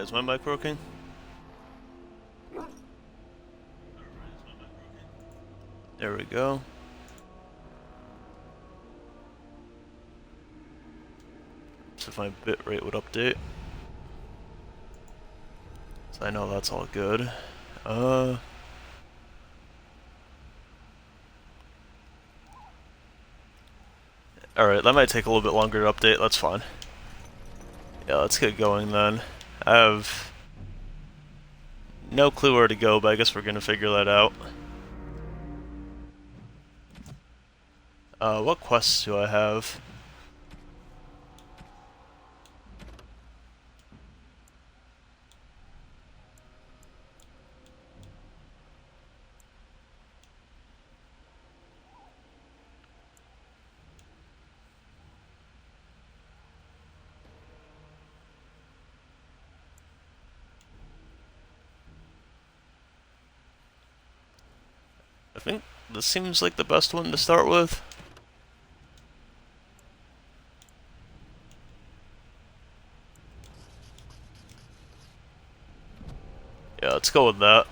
is my mic working? There we go. So if my bitrate would update. So I know that's all good. Alright, that might take a little bit longer to update, that's fine. Yeah, let's get going then. I have no clue where to go, but I guess we're gonna figure that out. What quests do I have? I think this seems like the best one to start with. Yeah, let's go with that.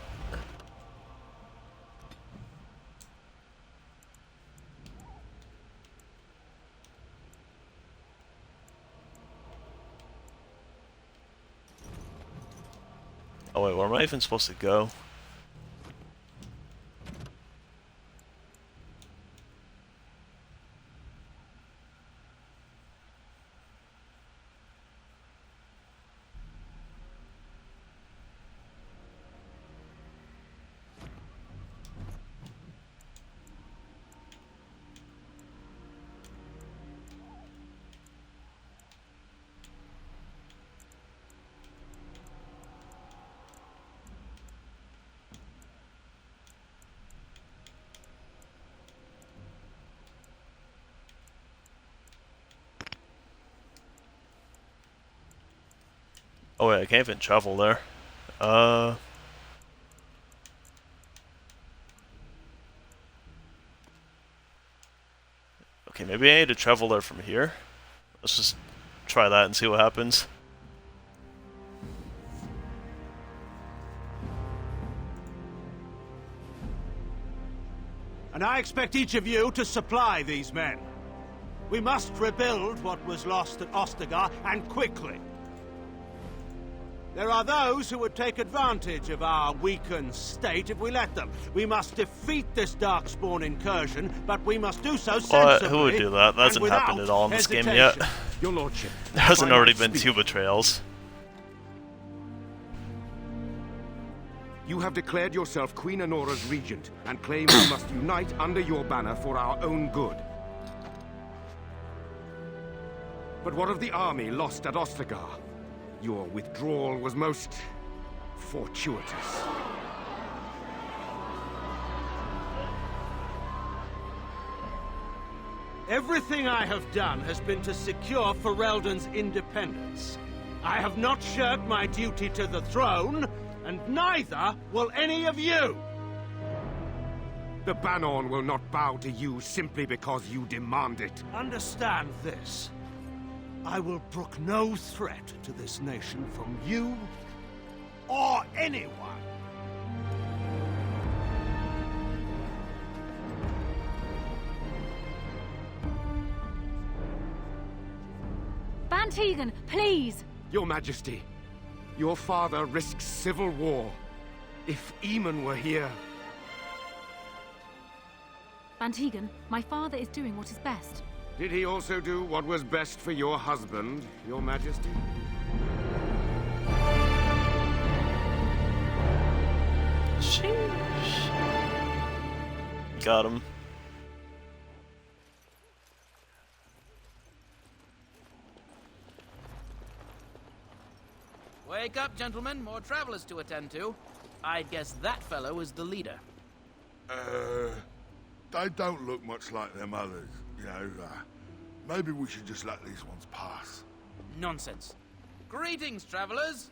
Oh wait, where am I even supposed to go? Oh wait, I can't even travel there. Okay, maybe I need to travel there from here. Let's just try that and see what happens. And I expect each of you to supply these men. We must rebuild what was lost at Ostagar, and quickly. There are those who would take advantage of our weakened state if we let them. We must defeat this Darkspawn incursion, but we must do so sensibly. Who would do that? That hasn't happened at all in this game yet. Your lordship, There hasn't already been 2 betrayals. You have declared yourself Queen Anora's regent, and claim we must unite under your banner for our own good. But what of the army lost at Ostagar? Your withdrawal was most fortuitous. Everything I have done has been to secure Ferelden's independence. I have not shirked my duty to the throne, and neither will any of you! The Bannorn will not bow to you simply because you demand it. Understand this. I will brook no threat to this nation from you or anyone. Van Tegan, please! Your Majesty, your father risks civil war. If Eamon were here... Van Tegan, my father is doing what is best. Did he also do what was best for your husband, Your Majesty? Sheesh. Got him. Wake up, gentlemen. More travelers to attend to. I'd guess that fellow is the leader. They don't look much like them others, you know. Maybe we should just let these ones pass. Nonsense. Greetings, travelers.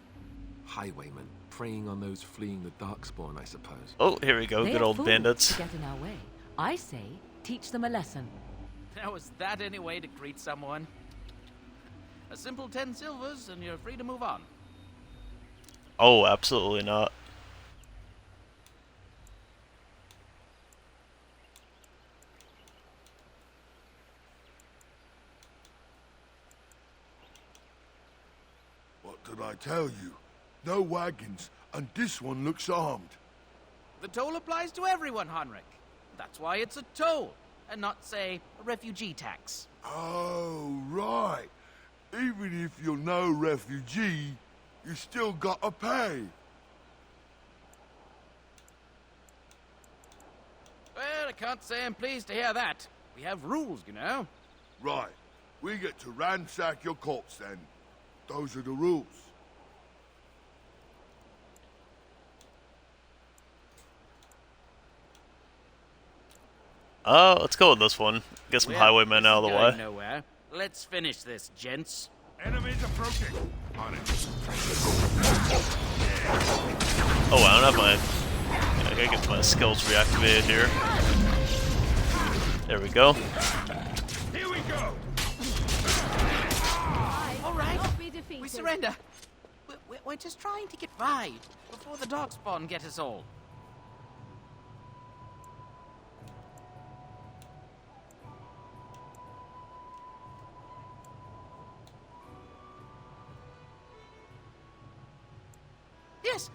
Highwaymen, preying on those fleeing the Darkspawn, I suppose. Oh, here we go. They Good are old fools bandits. to get in our way. I say, teach them a lesson. Now, is that any way to greet someone? A simple 10 silvers, and you're free to move on. Oh, absolutely not. What did I tell you? No wagons, and this one looks armed. The toll applies to everyone, Heinrich. That's why it's a toll, and not, say, a refugee tax. Oh, right. Even if you're no refugee, you still gotta pay. Well, I can't say I'm pleased to hear that. We have rules, you know. Right. We get to ransack your corpse then. Those are the rules. Let's go with this one. Get some Well, highwaymen this out of is the going way. nowhere. Let's finish this, gents. Enemies approaching. On it. Oh, I don't have my... I gotta get my skills reactivated here. There we go. Here we go. All right, Be defeated. we surrender. We're just trying to get by before the Darkspawn get us all.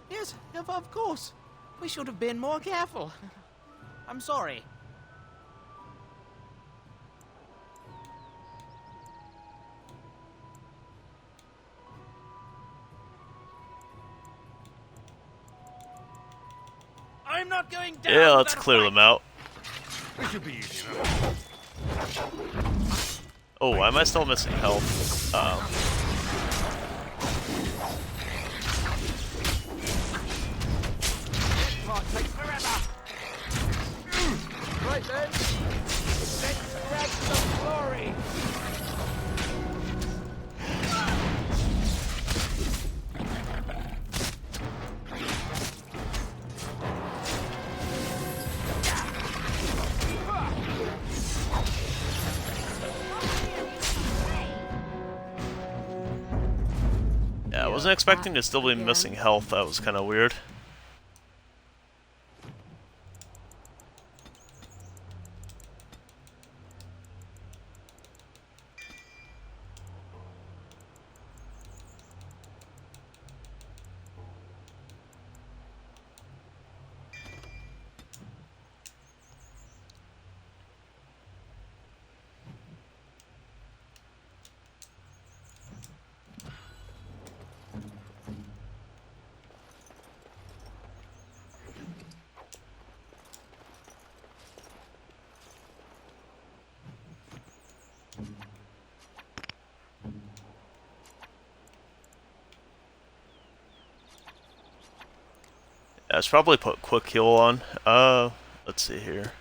Yes, of course. We should have been more careful. I'm sorry. I'm not going down. Yeah, let's without a clear fight. them out. This should be easy enough. Oh, why am I still missing health? Right then. Let's grab some glory. Yeah, I wasn't expecting to still be missing health. That was kind of weird. Yeah, let's probably put quick heal on. Let's see here.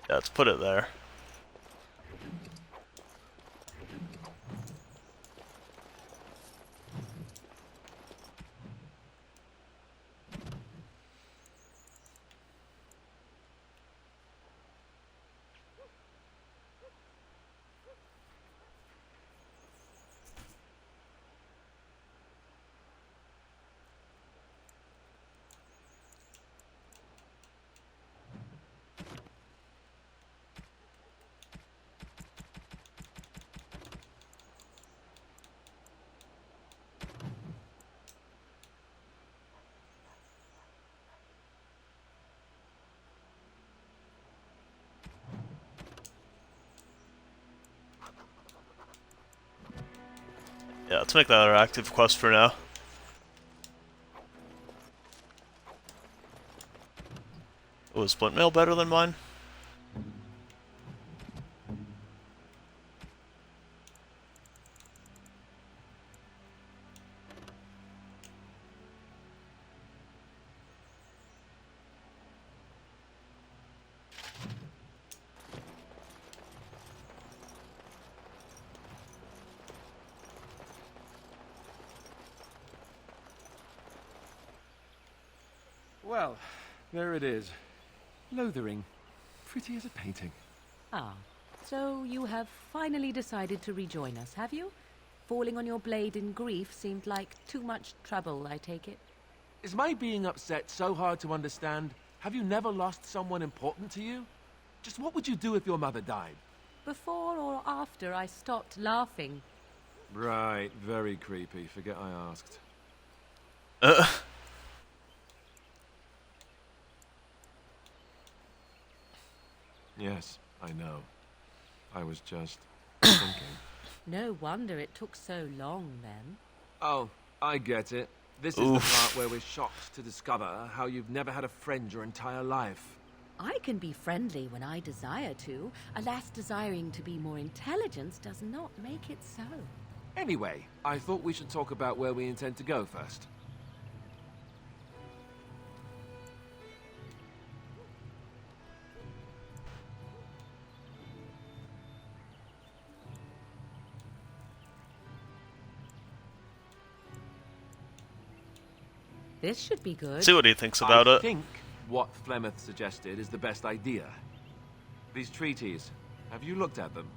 Yeah, let's put it there. Yeah, let's make that our active quest for now. Oh, is Splint Mail better than mine? Well, there it is. Lothering. Pretty as a painting. Ah, so you have finally decided to rejoin us, have you? Falling on your blade in grief seemed like too much trouble, I take it. Is my being upset so hard to understand? Have you never lost someone important to you? Just what would you do if your mother died? Before or after I stopped laughing. Right, very creepy. Forget I asked. Yes, I know. I was just thinking. No wonder it took so long, then. Oh, I get it. This is the part where we're shocked to discover how you've never had a friend your entire life. I can be friendly when I desire to. Alas, desiring to be more intelligent does not make it so. Anyway, I thought we should talk about where we intend to go first. This should be good. See what he thinks about I it. think what Flemeth suggested is the best idea. These treaties, have you looked at them?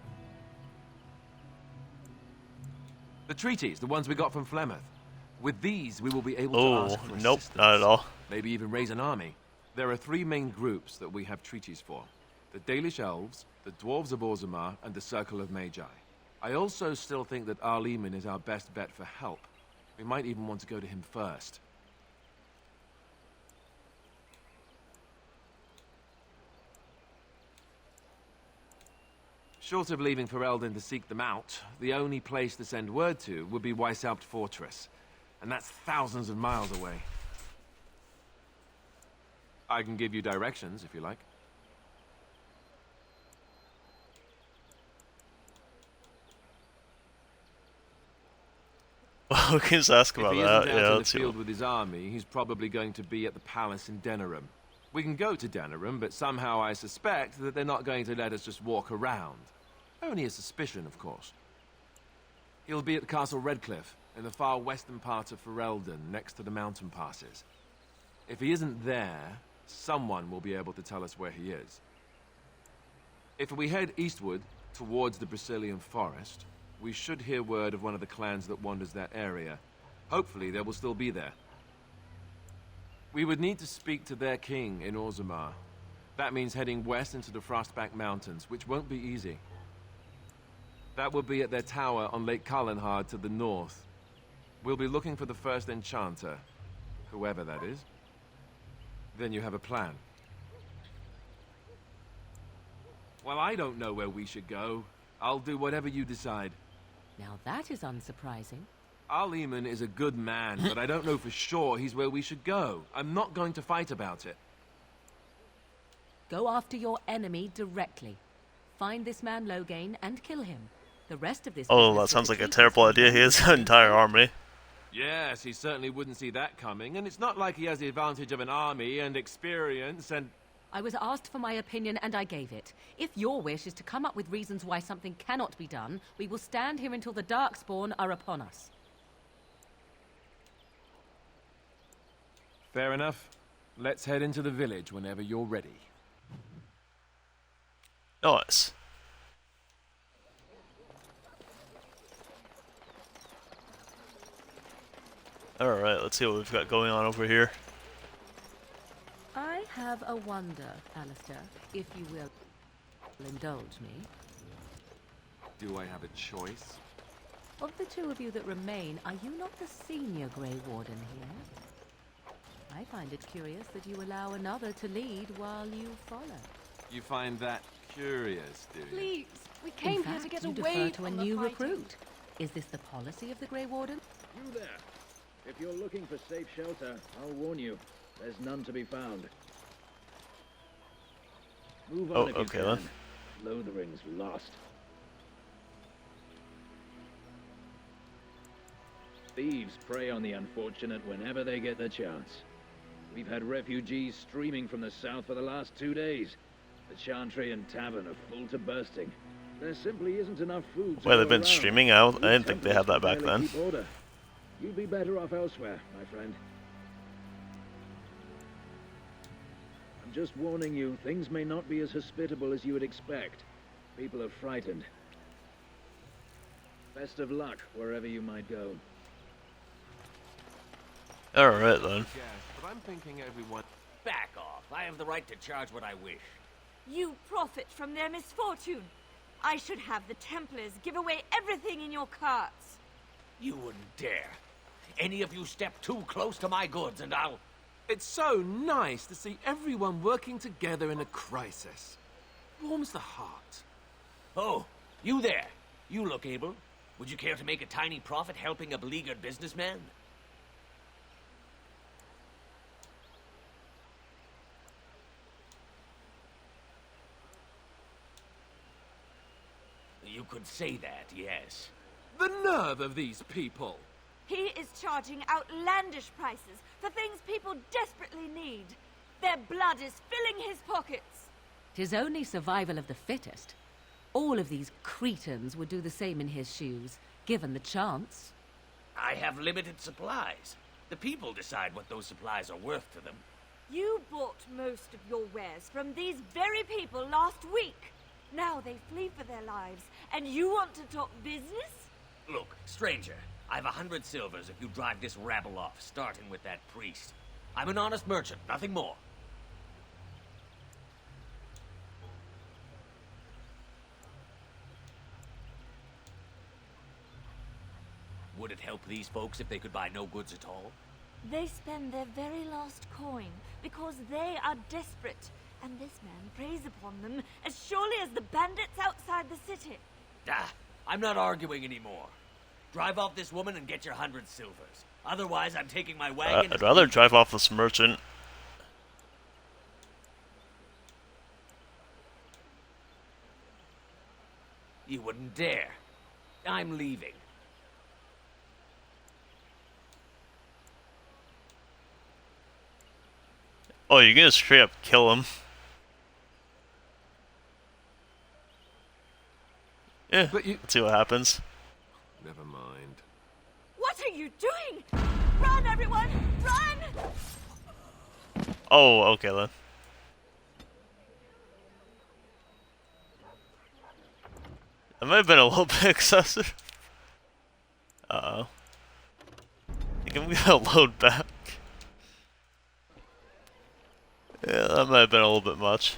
The treaties, the ones we got from Flemeth. With these, we will be able to ask for nope, assistance. not at all. Maybe even raise an army. There are 3 main groups that we have treaties for. The Dalish Elves, the Dwarves of Orzammar, and the Circle of Magi. I also still think that Arleman is our best bet for help. We might even want to go to him first. Short of leaving Ferelden to seek them out, the only place to send word to would be Weishaupt Fortress. And that's thousands of miles away. I can give you directions, if you like. We can just ask If about he that. isn't out Yeah, in the let's see. field with his army, he's probably going to be at the palace in Denerim. We can go to Denerim, but somehow I suspect that they're not going to let us just walk around. Only a suspicion, of course. He'll be at Castle Redcliffe, in the far western part of Ferelden, next to the mountain passes. If he isn't there, someone will be able to tell us where he is. If we head eastward, towards the Brecilian Forest, we should hear word of one of the clans that wanders that area. Hopefully, they will still be there. We would need to speak to their king in Orzammar. That means heading west into the Frostback Mountains, which won't be easy. That will be at their tower on Lake Kalenhard to the north. We'll be looking for the first enchanter, whoever that is. Then you have a plan. Well, I don't know where we should go. I'll do whatever you decide. Now that is unsurprising. Arleman is a good man, but I don't know for sure he's where we should go. I'm not going to fight about it. Go after your enemy directly. Find this man Loghain and kill him. The rest of this Oh, business that sounds will like a keep terrible us idea. He has an entire army. Yes, he certainly wouldn't see that coming, and it's not like he has the advantage of an army and experience and... I was asked for my opinion and I gave it. If your wish is to come up with reasons why something cannot be done, we will stand here until the Darkspawn are upon us. Fair enough. Let's head into the village whenever you're ready. Nice. Alright, let's see what we've got going on over here. I have a wonder, Alistair, if you will indulge me. Do I have a choice? Of the 2 of you that remain, are you not the senior Grey Warden here? I find it curious that you allow another to lead while you follow. You find that curious, do you? Please, we came In here fact, to get you away defer to from a the new fighting. recruit. Is this the policy of the Grey Warden? You there. If you're looking for safe shelter, I'll warn you. There's none to be found. Move on if you okay can. then. Lothering's lost. Thieves prey on the unfortunate whenever they get the chance. We've had refugees streaming from the south for the last 2 days. The Chantry and Tavern are full to bursting. There simply isn't enough food to Well, go they've been around. streaming out. You I didn't think they had that back Templars can then. barely keep order. You'd be better off elsewhere, my friend. I'm just warning you, things may not be as hospitable as you would expect. People are frightened. Best of luck wherever you might go. Alright then. Yes, but I'm thinking everyone... Back off. I have the right to charge what I wish. You profit from their misfortune. I should have the Templars give away everything in your carts. You wouldn't dare. Any of you step too close to my goods and I'll... It's so nice to see everyone working together in a crisis. Warms the heart. Oh, you there. You look able. Would you care to make a tiny profit helping a beleaguered businessman? You could say that, yes. The nerve of these people! He is charging outlandish prices for things people desperately need. Their blood is filling his pockets. 'Tis only survival of the fittest. All of these cretins would do the same in his shoes, given the chance. I have limited supplies. The people decide what those supplies are worth to them. You bought most of your wares from these very people last week. Now they flee for their lives, and you want to talk business? Look, stranger, I've 100 silvers if you drive this rabble off, starting with that priest. I'm an honest merchant, nothing more. Would it help these folks if they could buy no goods at all? They spend their very last coin because they are desperate, and this man preys upon them as surely as the bandits outside the city. Ah, I'm not arguing anymore. Drive off this woman and get your 100 silvers. Otherwise, I'm taking my wagon... I'd rather drive off this merchant. You wouldn't dare. I'm leaving. Oh, you're gonna straight up kill him. Yeah, But you... let's see what happens. Never mind. What are you doing? Run, everyone! Run! Oh, okay then. That might have been a little bit excessive. Uh-oh. I think I'm gonna load back. Yeah, that might have been a little bit much.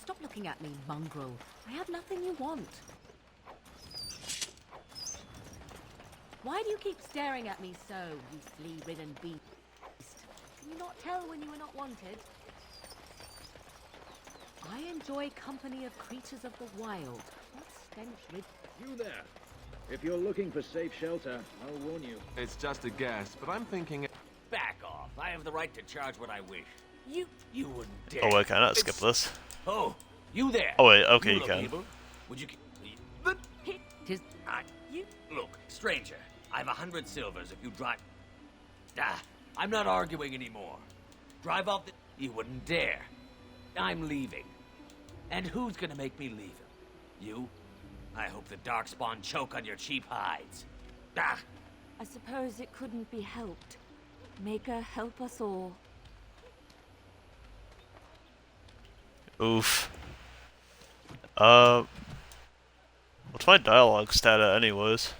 Stop looking at me, mongrel. I have nothing you want. Why do you keep staring at me so, you flea-ridden beast? Can you not tell when you are not wanted? I enjoy company of creatures of the wild. What stench You there. If you're looking for safe shelter, I'll warn you. It's just a guess, but I'm thinking... Back off. I have the right to charge what I wish. You wouldn't dare. Oh wait, can I not skip this? Oh, you there. Oh wait, okay, you look can. able. Would you... Tis... Look, stranger. I've 100 silvers if you drive... Ah, I'm not arguing anymore. Drive off the... You wouldn't dare. I'm leaving. And who's gonna make me leave him? You? I hope the Darkspawn choke on your cheap hides. Ah! I suppose it couldn't be helped. Maker, help us all. Oof. What's my dialogue stat at anyways?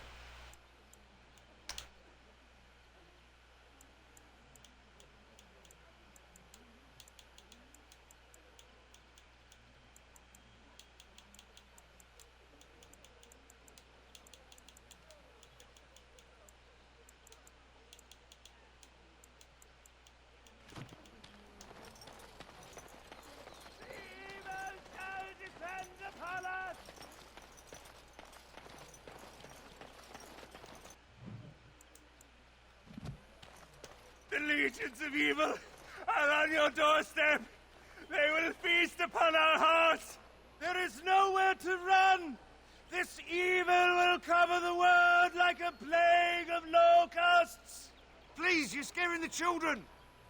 The legions of evil are on your doorstep. They will feast upon our hearts. There is nowhere to run. This evil will cover the world like a plague of locusts. Please, you're scaring the children!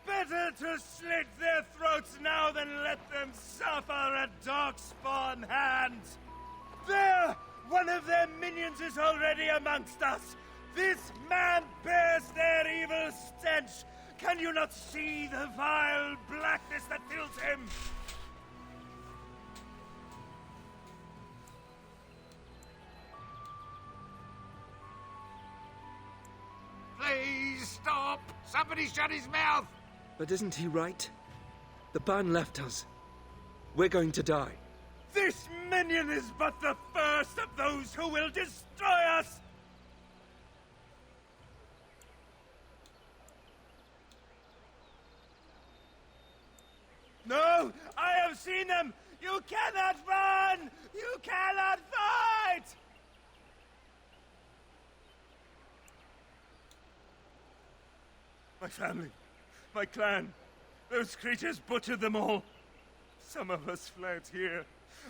Better to slit their throats now than let them suffer at Darkspawn hands. There! One of their minions is already amongst us. This man bears their evil stench. Can you not see the vile blackness that fills him? stop! Somebody shut his mouth! But isn't he right? The ban left us. We're going to die. This minion is but the first of those who will destroy us! No! I have seen them! You cannot run! You cannot fight! My family, my clan, those creatures butchered them all. Some of us fled here,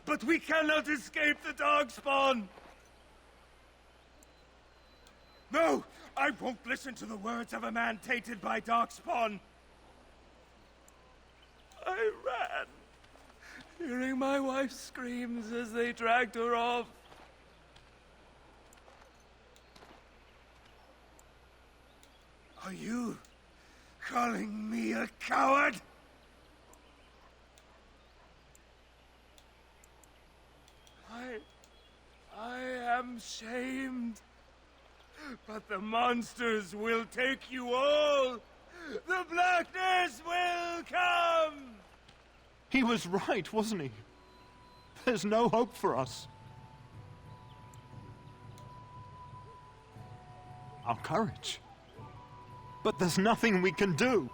but we cannot escape the Darkspawn! No! I won't listen to the words of a man tainted by Darkspawn! I ran, hearing my wife's screams as they dragged her off. Are you calling me a coward? I am shamed. But the monsters will take you all. The blackness will come. He was right, wasn't he? There's no hope for us. Our courage. But there's nothing we can do.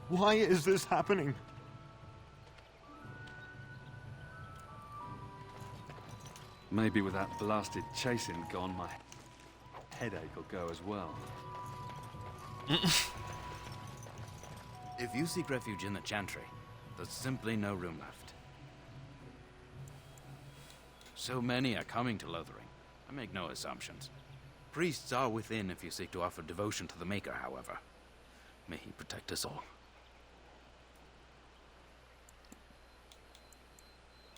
Why is this happening? Maybe with that blasted chasing gone, my headache will go as well. If you seek refuge in the Chantry, there's simply no room left. So many are coming to Lothering. I make no assumptions. Priests are within if you seek to offer devotion to the Maker, however. May he protect us all.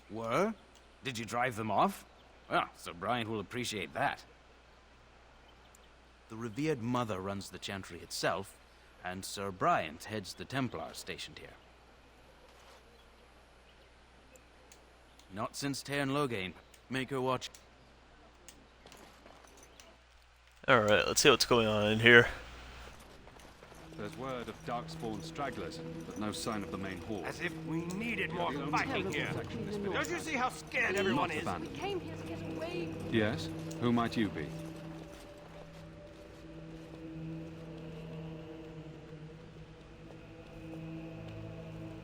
Were? Did you drive them off? Well, Sir Bryant will appreciate that. The revered mother runs the Chantry itself, and Sir Bryant heads the Templars stationed here. Not since Tairn Loghain. Maker watch. Alright, let's see what's going on in here. There's word of Darkspawn stragglers, but no sign of the main horde. As if we needed more fighting here. Don't you see how scared everyone is? We came here to get away. Yes? Who might you be?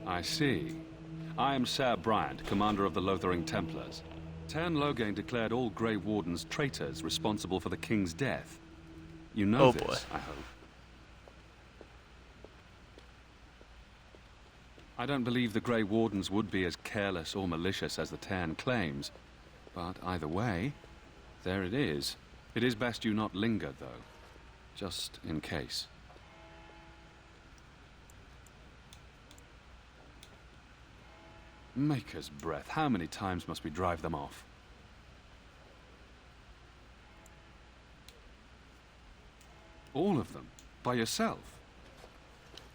I see. I am Ser Bryant, commander of the Lothering Templars. Tairn Loghain declared all Grey Wardens traitors responsible for the king's death. You know this, I hope. I don't believe the Grey Wardens would be as careless or malicious as the Tairn claims. But either way, there it is. It is best you not linger, though. Just in case. Maker's breath, how many times must we drive them off? All of them? By yourself?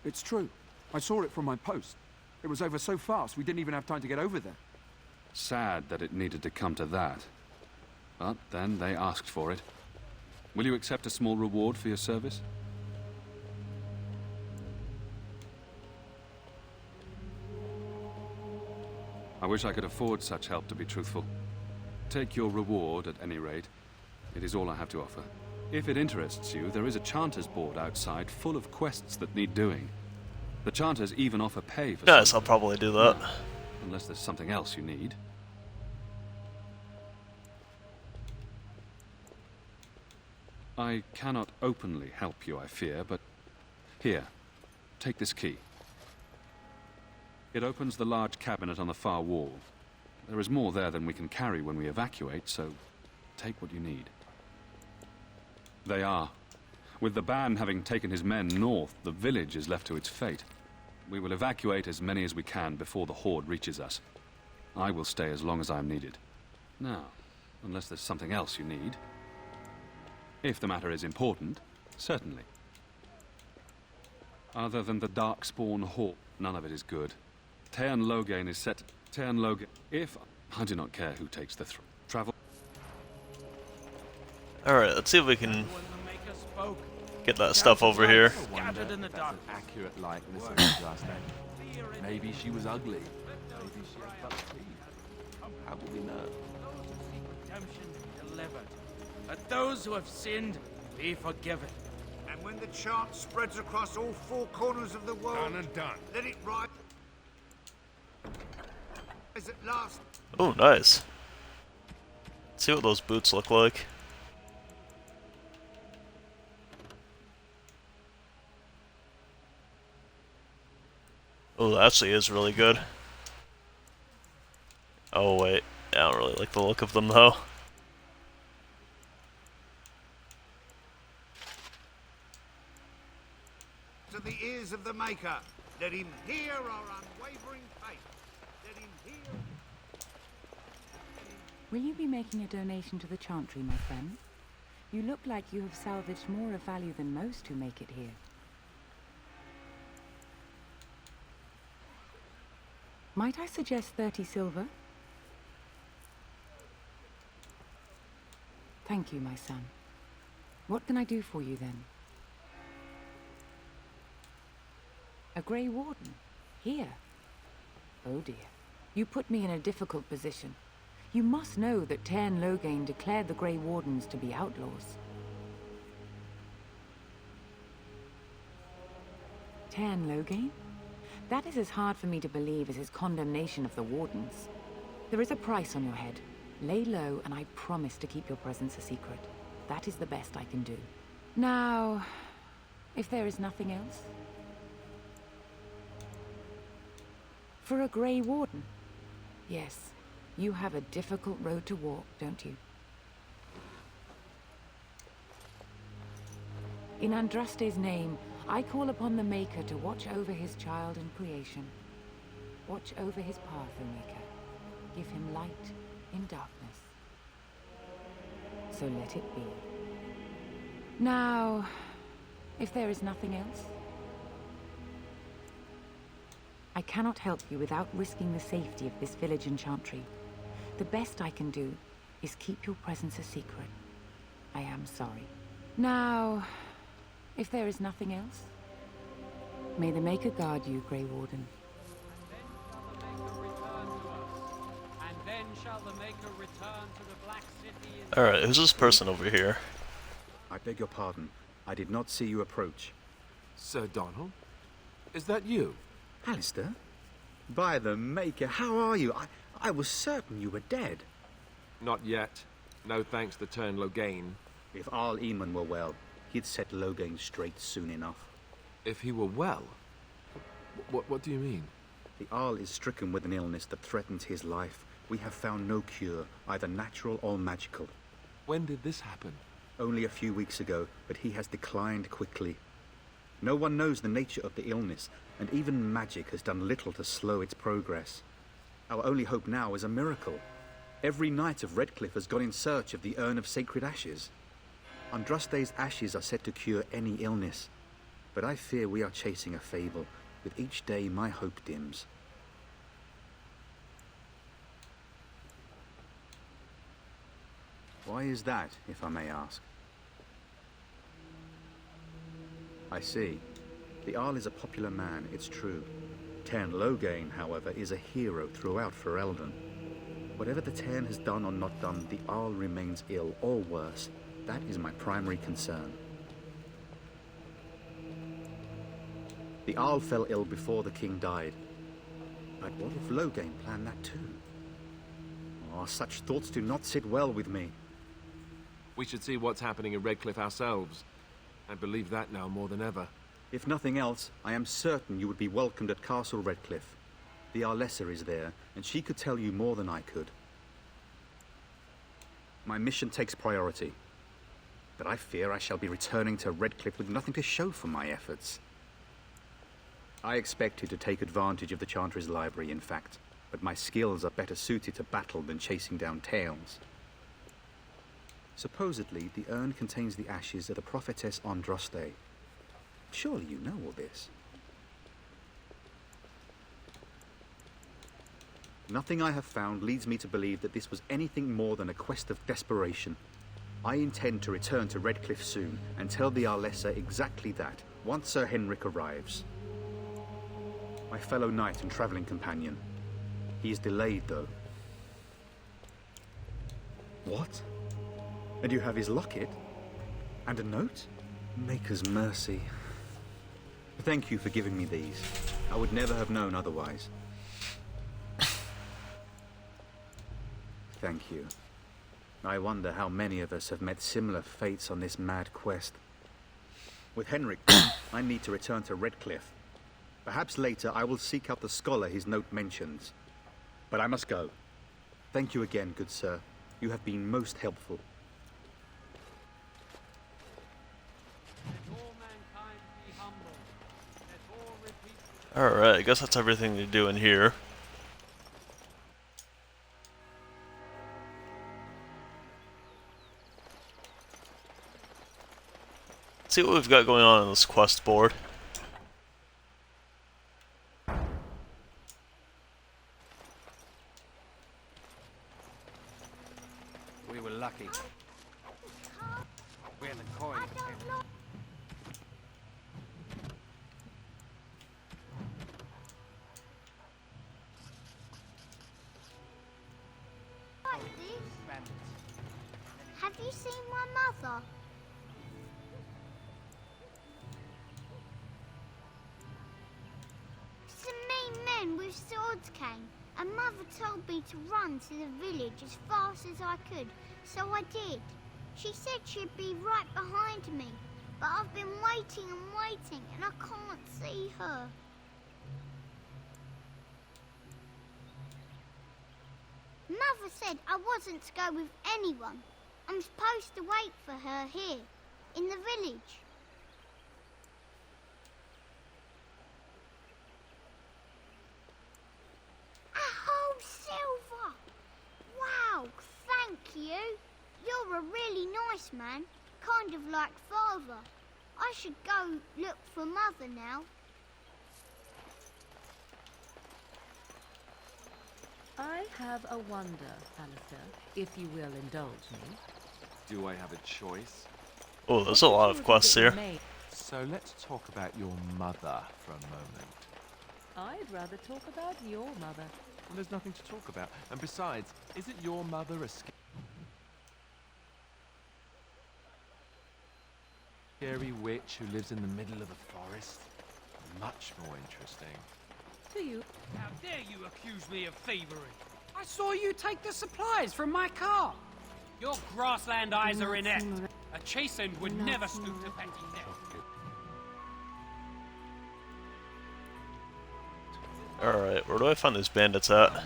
It's true. I saw it from my post. It was over so fast, we didn't even have time to get over there. Sad that it needed to come to that. But then they asked for it. Will you accept a small reward for your service? I wish I could afford such help, to be truthful. Take your reward, at any rate. It is all I have to offer. If it interests you, there is a Chanters board outside full of quests that need doing. The Chanters even offer pay for Yes, I'll probably do that. Well, unless there's something else you need. I cannot openly help you, I fear, but... Here, take this key. It opens the large cabinet on the far wall. There is more there than we can carry when we evacuate, so take what you need. They are. With the ban having taken his men north, the village is left to its fate. We will evacuate as many as we can before the horde reaches us. I will stay as long as I am needed. Now, unless there's something else you need. If the matter is important, certainly. Other than the Darkspawn horde, none of it is good. Tairn Loghain is set... Tairn Loghain... If... I do not care who takes the travel... let's see if we can get that stuff over here. That's an accurate likeness of his last name. Maybe she was ugly. Maybe she had buck teeth. How will we know? Redemption delivered. Let those who have sinned be forgiven. And when the chant spreads across all four corners of the world, Done and done. let it rise at last. Oh, nice. Let's see what those boots look like. Oh, that actually is really good. Oh, wait. I don't really like the look of them, though. To the ears of the Maker, let him hear our unwavering faith. Let him hear. Will you be making a donation to the Chantry, my friend? You look like you have salvaged more of value than most who make it here. Might I suggest 30 silver? Thank you, my son. What can I do for you, then? A Grey Warden? Here? Oh dear. You put me in a difficult position. You must know that Tairn Loghain declared the Grey Wardens to be outlaws. Tairn Loghain? That is as hard for me to believe as his condemnation of the Wardens. There is a price on your head. Lay low, and I promise to keep your presence a secret. That is the best I can do. Now, if there is nothing else... For a Grey Warden? Yes, you have a difficult road to walk, don't you? In Andraste's name, I call upon the Maker to watch over his child in creation. Watch over his path, O Maker. Give him light in darkness. So let it be. Now, if there is nothing else... I cannot help you without risking the safety of this village and Chantry. The best I can do is keep your presence a secret. I am sorry. Now, if there is nothing else, may the Maker guard you, Grey Warden. And then shall the Maker return to the Black City. Alright, who's this person over here? I beg your pardon. I did not see you approach. Sir Donald? Is that you? Alistair? By the Maker, how are you? I was certain you were dead. Not yet. No thanks to Tairn Loghain. If Arl Eamon were well, he'd set Loghain straight soon enough. If he were well? What do you mean? The Arl is stricken with an illness that threatens his life. We have found no cure, either natural or magical. When did this happen? Only a few weeks ago, but he has declined quickly. No one knows the nature of the illness, and even magic has done little to slow its progress. Our only hope now is a miracle. Every knight of Redcliffe has gone in search of the Urn of Sacred Ashes. Andraste's ashes are said to cure any illness, but I fear we are chasing a fable. With each day, my hope dims. Why is that, if I may ask? I see. The Arl is a popular man, it's true. Tairn Loghain, however, is a hero throughout Ferelden. Whatever the Tairn has done or not done, the Arl remains ill, or worse. That is my primary concern. The Arl fell ill before the king died. But what if Loghain planned that too? Oh, such thoughts do not sit well with me. We should see what's happening in Redcliffe ourselves. I believe that now more than ever. If nothing else, I am certain you would be welcomed at Castle Redcliffe. The Arlessa is there, and she could tell you more than I could. My mission takes priority. But I fear I shall be returning to Redcliffe with nothing to show for my efforts. I expected to take advantage of the Chantry's library, in fact, but my skills are better suited to battle than chasing down tales. Supposedly, the urn contains the ashes of the prophetess Andraste. Surely you know all this. Nothing I have found leads me to believe that this was anything more than a quest of desperation. I intend to return to Redcliffe soon and tell the Arlessa exactly that, once Sir Henrik arrives. My fellow knight and travelling companion. He is delayed, though. What? And you have his locket? And a note? Maker's mercy. Thank you for giving me these. I would never have known otherwise. Thank you. I wonder how many of us have met similar fates on this mad quest. With Henrik, I need to return to Redcliffe. Perhaps later I will seek out the scholar his note mentions. But I must go. Thank you again, good sir. You have been most helpful. Alright, I guess that's everything to do in here. Let's see what we've got going on this quest board. We were lucky. We're the coin. Have you seen my mother? Some mean men with swords came, and Mother told me to run to the village as fast as I could, so I did. She said she'd be right behind me, but I've been waiting and waiting, and I can't see her. Mother said I wasn't to go with anyone. I'm supposed to wait for her here, in the village. A whole silver! Wow, thank you. You're a really nice man, kind of like Father. I should go look for Mother now. I have a wonder, Alistair, if you will indulge me. Do I have a choice? Oh, there's a lot of quests here. So let's talk about your mother for a moment. I'd rather talk about your mother. Well, there's nothing to talk about. And besides, isn't your mother a scary witch who lives in the middle of the forest? Much more interesting. To you. How dare you accuse me of thievery? I saw you take the supplies from my car. Your grassland eyes are inept. A chastened would never stoop to petty theft. Alright, where do I find these bandits at?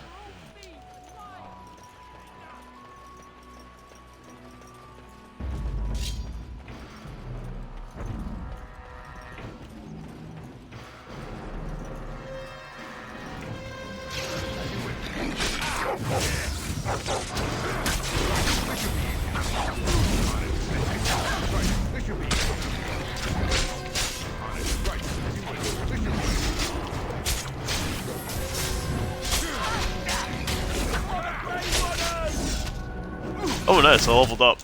Oh nice, I leveled up.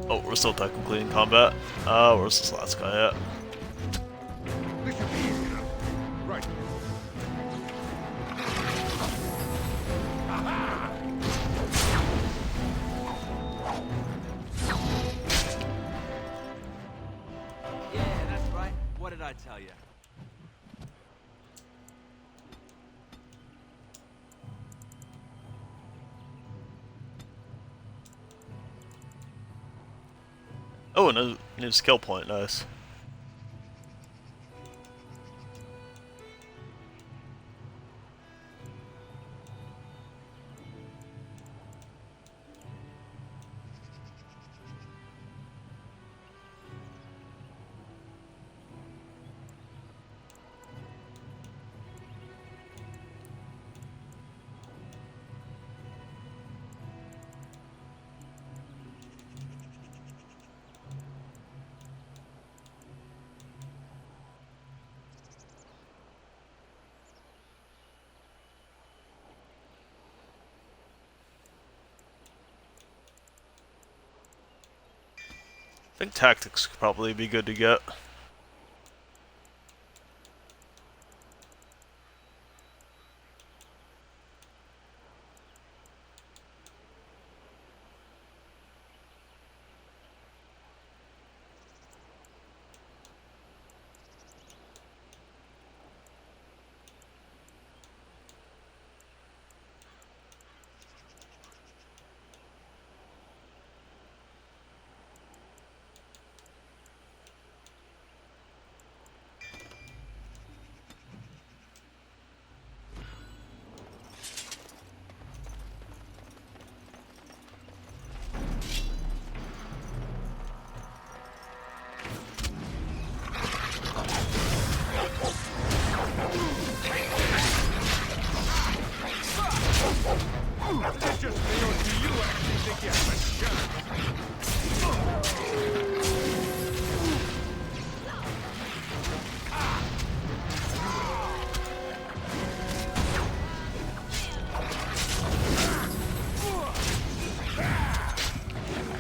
Oh, we're still technically in combat. Where's this last guy at? Right. Yeah, that's right. What did I tell you? Oh, new skill point, nice. I think tactics could probably be good to get.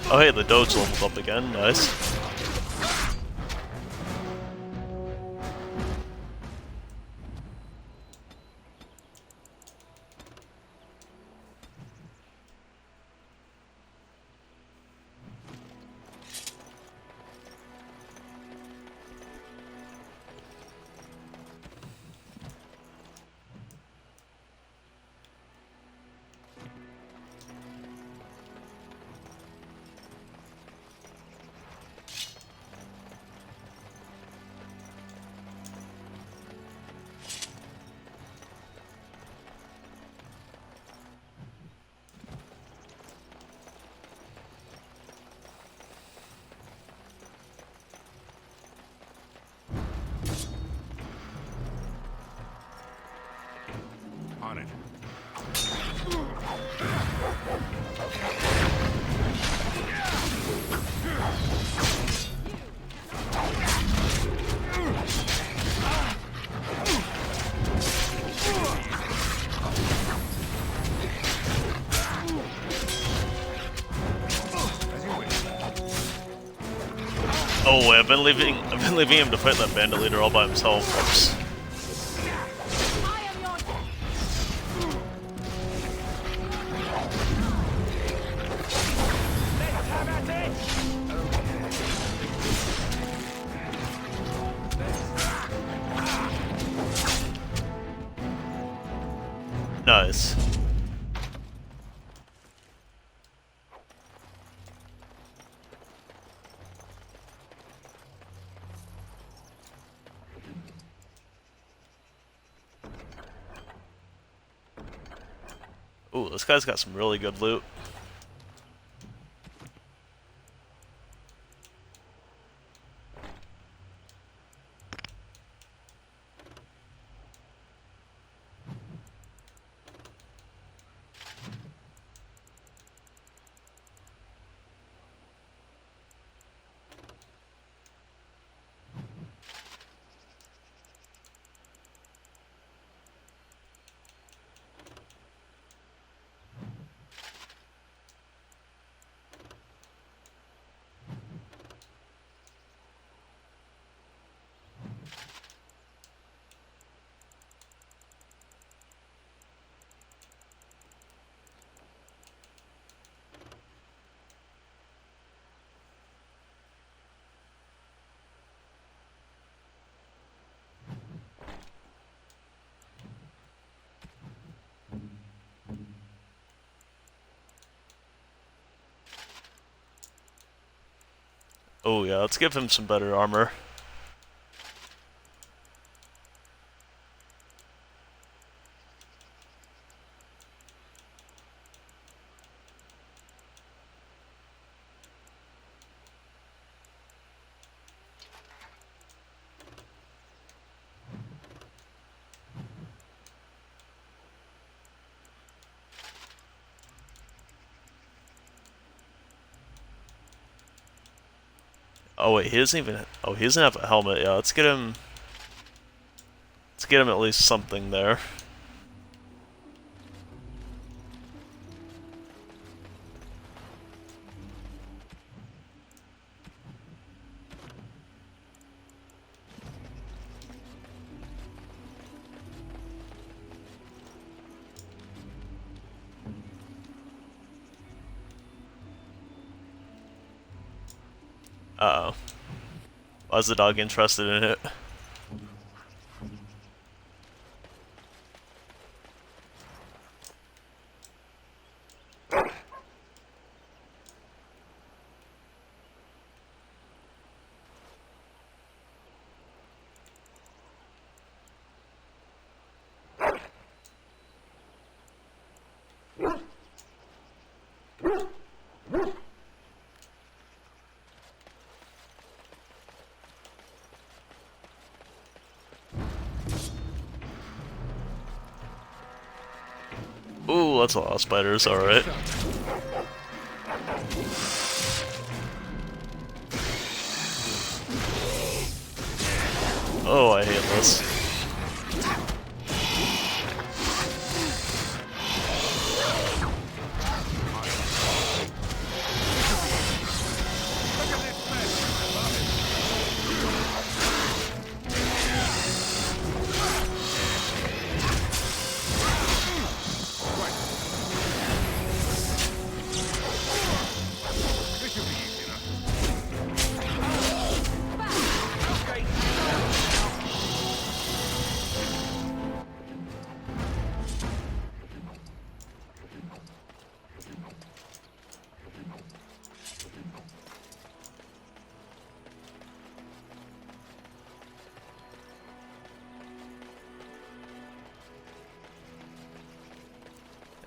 Oh hey, the Doge leveled up again, nice. On it. Oh, I've been leaving him to fight that bandit leader all by himself. Oops. Nice. Ooh, this guy's got some really good loot. Oh yeah, let's give him some better armor. Oh wait, he doesn't even. Oh, he doesn't have a helmet. Yeah, let's get him. Let's get him at least something there. Uh-oh. Why is the dog interested in it? Ooh, that's a lot of spiders, alright. Oh, I hate this.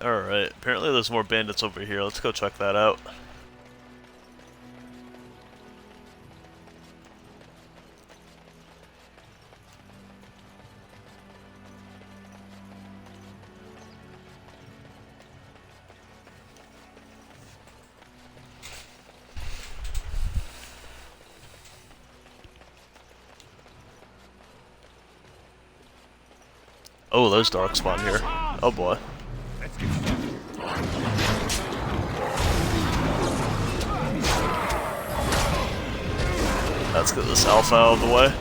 Alright, apparently there's more bandits over here. Let's go check that out. Oh, there's Darkspawn here. Oh boy. Let's get this alpha out of the way.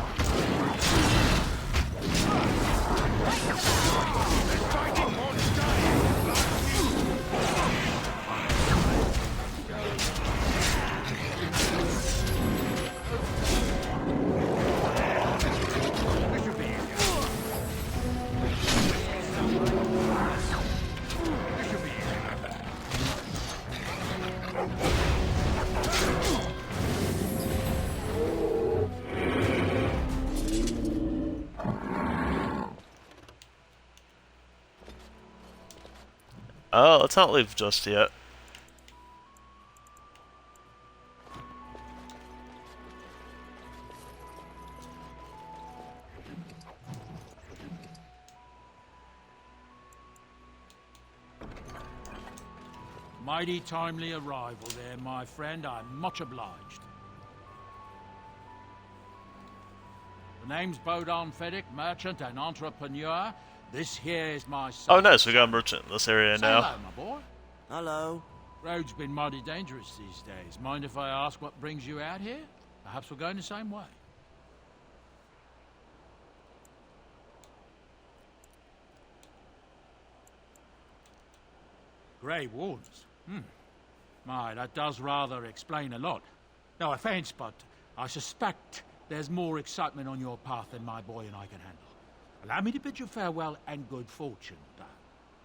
Oh, let's not leave just yet. Mighty timely arrival there, my friend. I'm much obliged. The name's Bodon Fedek, merchant and entrepreneur. This here is my son. Oh, nice. We got a merchant in this area now. Hello, my boy. Hello. Road's been mighty dangerous these days. Mind if I ask what brings you out here? Perhaps we're going the same way. Grey Wardens. My, that does rather explain a lot. No offense, but I suspect there's more excitement on your path than my boy and I can handle. Allow me to bid you farewell and good fortune, Dad.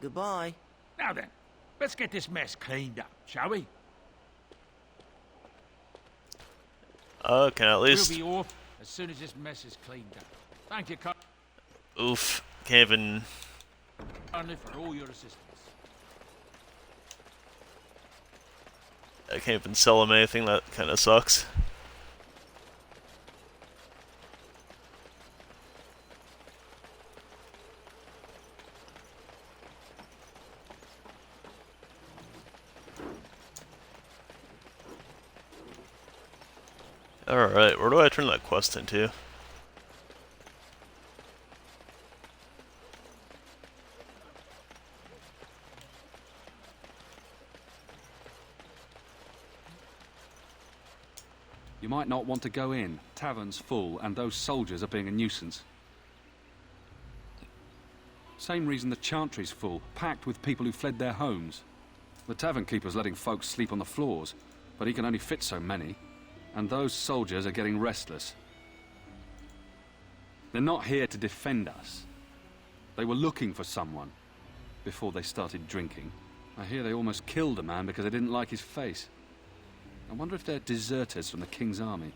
Goodbye. Now then, let's get this mess cleaned up, shall we? Can I at least... We'll be off as soon as this mess is cleaned up. Thank you, Carl. Oof. Can't even... Only for all your assistance. I can't even sell him anything. That kind of sucks. Alright, where do I turn that quest into? You might not want to go in. Tavern's full, and those soldiers are being a nuisance. Same reason the Chantry's full, packed with people who fled their homes. The tavern keeper's letting folks sleep on the floors, but he can only fit so many. And those soldiers are getting restless. They're not here to defend us. They were looking for someone before they started drinking. I hear they almost killed a man because they didn't like his face. I wonder if they're deserters from the King's army.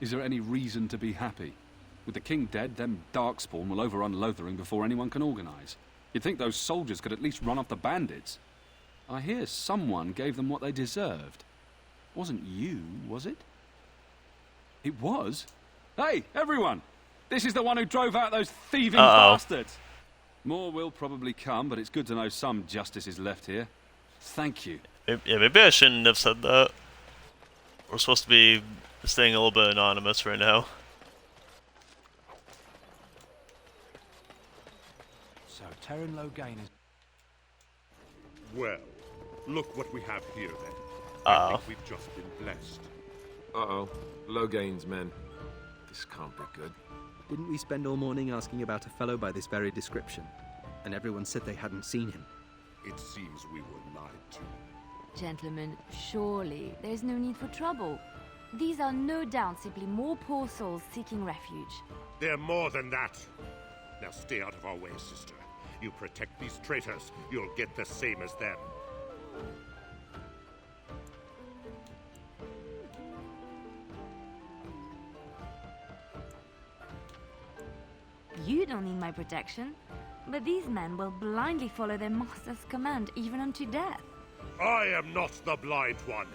Is there any reason to be happy? With the King dead, them Darkspawn will overrun Lothering before anyone can organize. You'd think those soldiers could at least run off the bandits. I hear someone gave them what they deserved. Wasn't you, was it? It was? Hey, everyone! This is the one who drove out those thieving bastards! More will probably come, but it's good to know some justice is left here. Thank you. Yeah, maybe I shouldn't have said that. We're supposed to be staying a little bit anonymous right now. So, Terran Loghain is... Well, look what we have here, then. Uh-oh. I think we've just been blessed. Uh-oh. Loghain's men. This can't be good. Didn't we spend all morning asking about a fellow by this very description? And everyone said they hadn't seen him. It seems we were lied to. Gentlemen, surely there's no need for trouble. These are no doubt simply more poor souls seeking refuge. They're more than that. Now stay out of our way, sister. You protect these traitors, you'll get the same as them. You don't need my protection, but these men will blindly follow their master's command even unto death. I am not the blind one.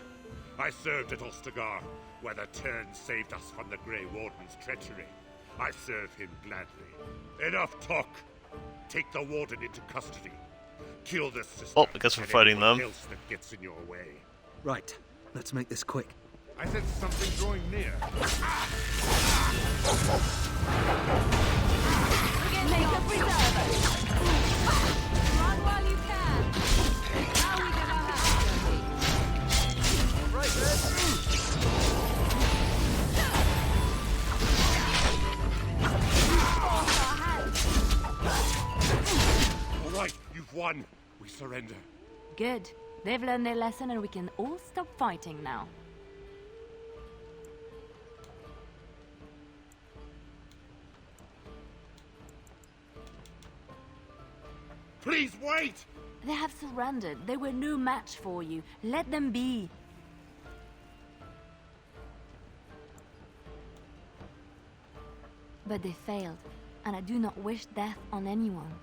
I served at Ostagar, where the Turn saved us from the Grey Warden's treachery. I serve him gladly. Enough talk. Take the Warden into custody. Kill this sister. Oh, I guess we're fighting them. Else that gets in your way. Right. Let's make this quick. I sense something drawing near. Make a preserver. Run while you can. Now we give our hands. Right, All right, you've won. We surrender. Good. They've learned their lesson and we can all stop fighting now. Please wait! They have surrendered. They were no match for you. Let them be. But they failed, and I do not wish death on anyone.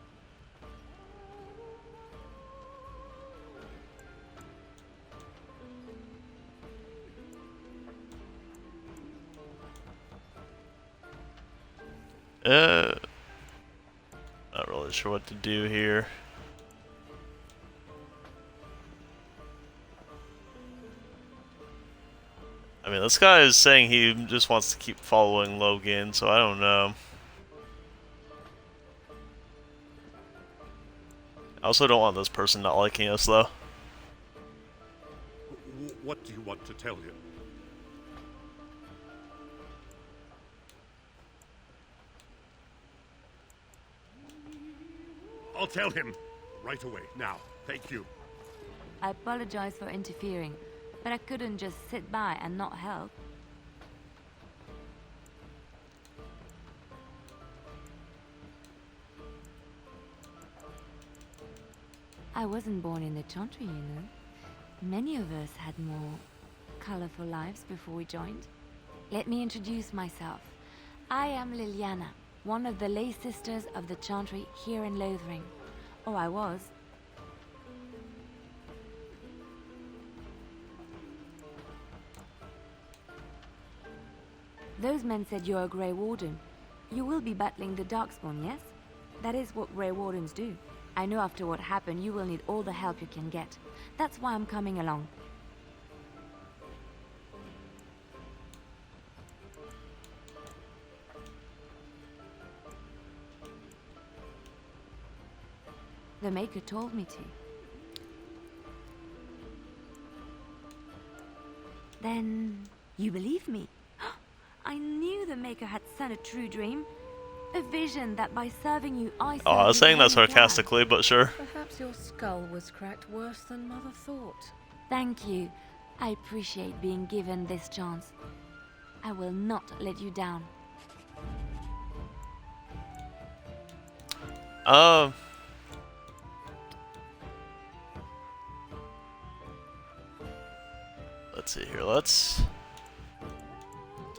Not really sure what to do here. I mean, this guy is saying he just wants to keep following Logan, so I don't know. I also don't want this person not liking us, though. What do you want to tell him? I'll tell him right away, now. Thank you. I apologize for interfering, but I couldn't just sit by and not help. I wasn't born in the Chantry, you know. Many of us had more colorful lives before we joined. Let me introduce myself. I am Liliana, one of the lay sisters of the Chantry here in Lothering. Oh, I was. Those men said you're a Grey Warden. You will be battling the Darkspawn, yes? That is what Grey Wardens do. I know after what happened, you will need all the help you can get. That's why I'm coming along. The Maker told me to. Then you believe me? I knew the Maker had sent a true dream. A vision that by serving you, I serve I was saying that you sarcastically, but sure. Perhaps your skull was cracked worse than Mother thought. Thank you. I appreciate being given this chance. I will not let you down. Let's see here. Let's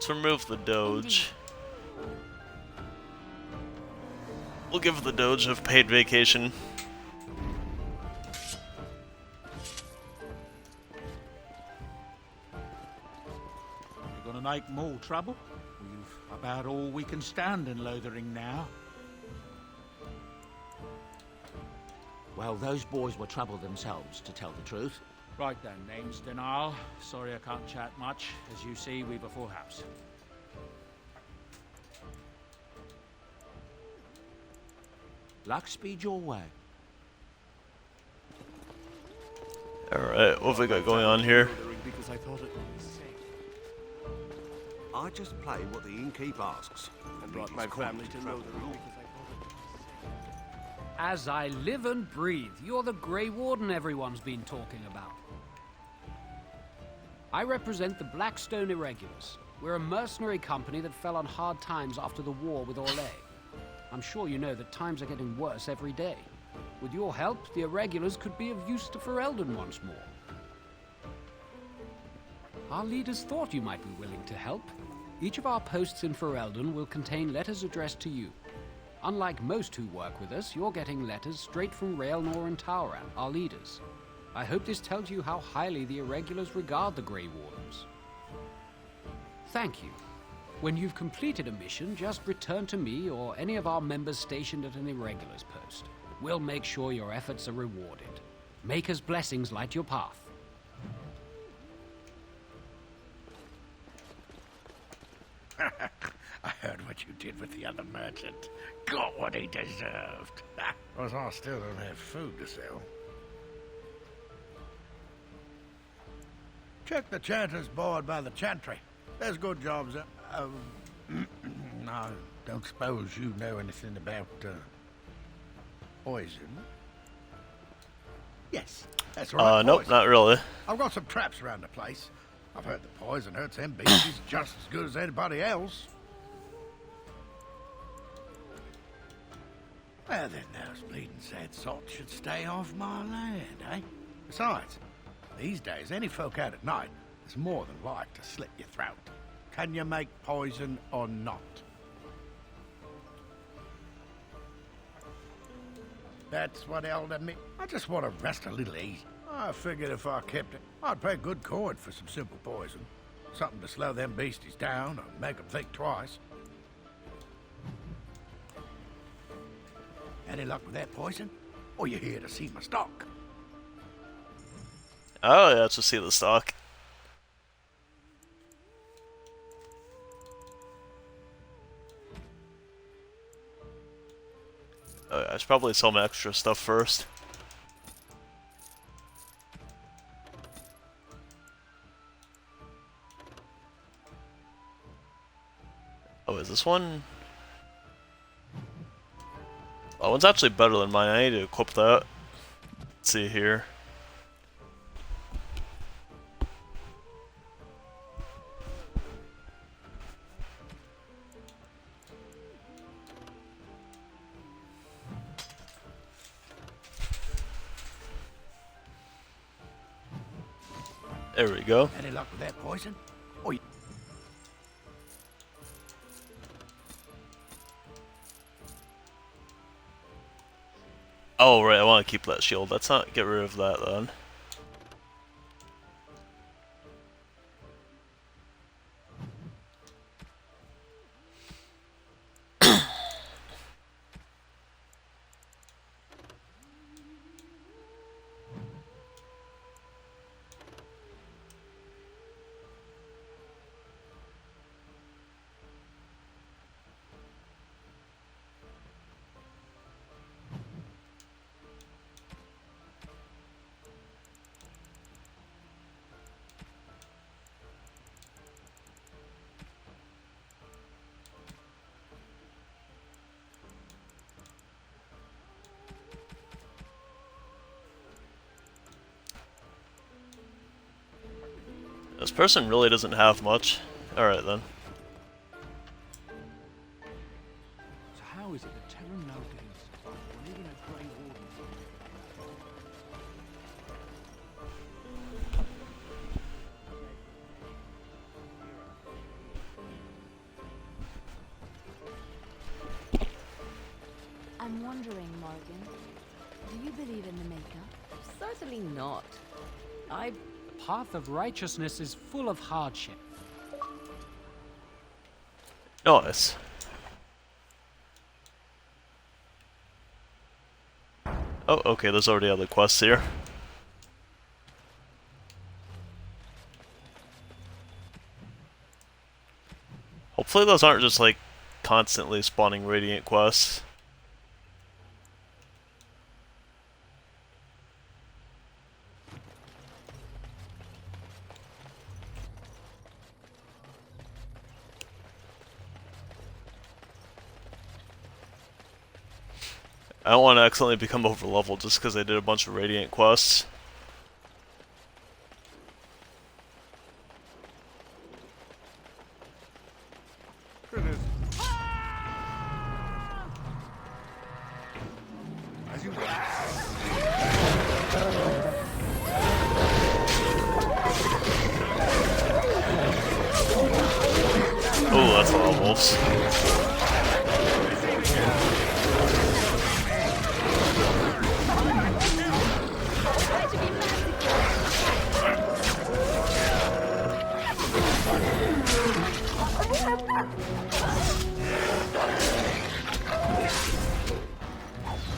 remove the Doge. We'll give the Doge a paid vacation. You're gonna make more trouble? We've about all we can stand in Lothering now. Well, those boys were trouble themselves, to tell the truth. Right then, name's Denal. Sorry I can't chat much. As you see, we've a full house. Luck speed your way. Alright, what have we got going on here? Because I thought it I just play what the innkeep asks. And brought my family to know the rules. As I live and breathe, you're the Grey Warden everyone's been talking about. I represent the Blackstone Irregulars. We're a mercenary company that fell on hard times after the war with Orlais. I'm sure you know that times are getting worse every day. With your help, the Irregulars could be of use to Ferelden once more. Our leaders thought you might be willing to help. Each of our posts in Ferelden will contain letters addressed to you. Unlike most who work with us, you're getting letters straight from Raelnor and Tauran, our leaders. I hope this tells you how highly the Irregulars regard the Grey Wardens. Thank you. When you've completed a mission, just return to me or any of our members stationed at an Irregulars post. We'll make sure your efforts are rewarded. Maker's blessings light your path. I heard what you did with the other merchant. Got what he deserved. But I still don't have food to sell. Check the Chanter's board by the Chantry. There's good jobs there. I don't suppose you know anything about poison? Yes, that's right. Nope, poison. not really. I've got some traps around the place. I've heard the poison hurts them beasties just as good as anybody else. Well, then those bleeding sad sots should stay off my land, eh? Besides, these days, any folk out at night is more than like to slit your throat. Can you make poison or not? That's what elder me. I just want to rest a little easy. I figured if I kept it, I'd pay good coin for some simple poison. Something to slow them beasties down or make them think twice. Any luck with that poison? Or you here to see my stock? Oh yeah, let's just see the stock. Oh yeah, I should probably sell my extra stuff first. Oh, is this one? Oh, one's actually better than mine. I need to equip that. Let's see here. There we go. Any luck with that poison? Oh, oh right, I want to keep that shield. Let's not get rid of that then. This person really doesn't have much. Alright then. So how is it that Terran no gains when even a Grey Warden? I'm wondering, Morgan, do you believe in the Maker? Certainly not. The path of righteousness is full of hardship. Nice. Oh, okay, there's already other quests here. Hopefully those aren't just like constantly spawning Radiant quests. I don't want to accidentally become overleveled just because I did a bunch of Radiant quests. Oh, that's a lot of wolves.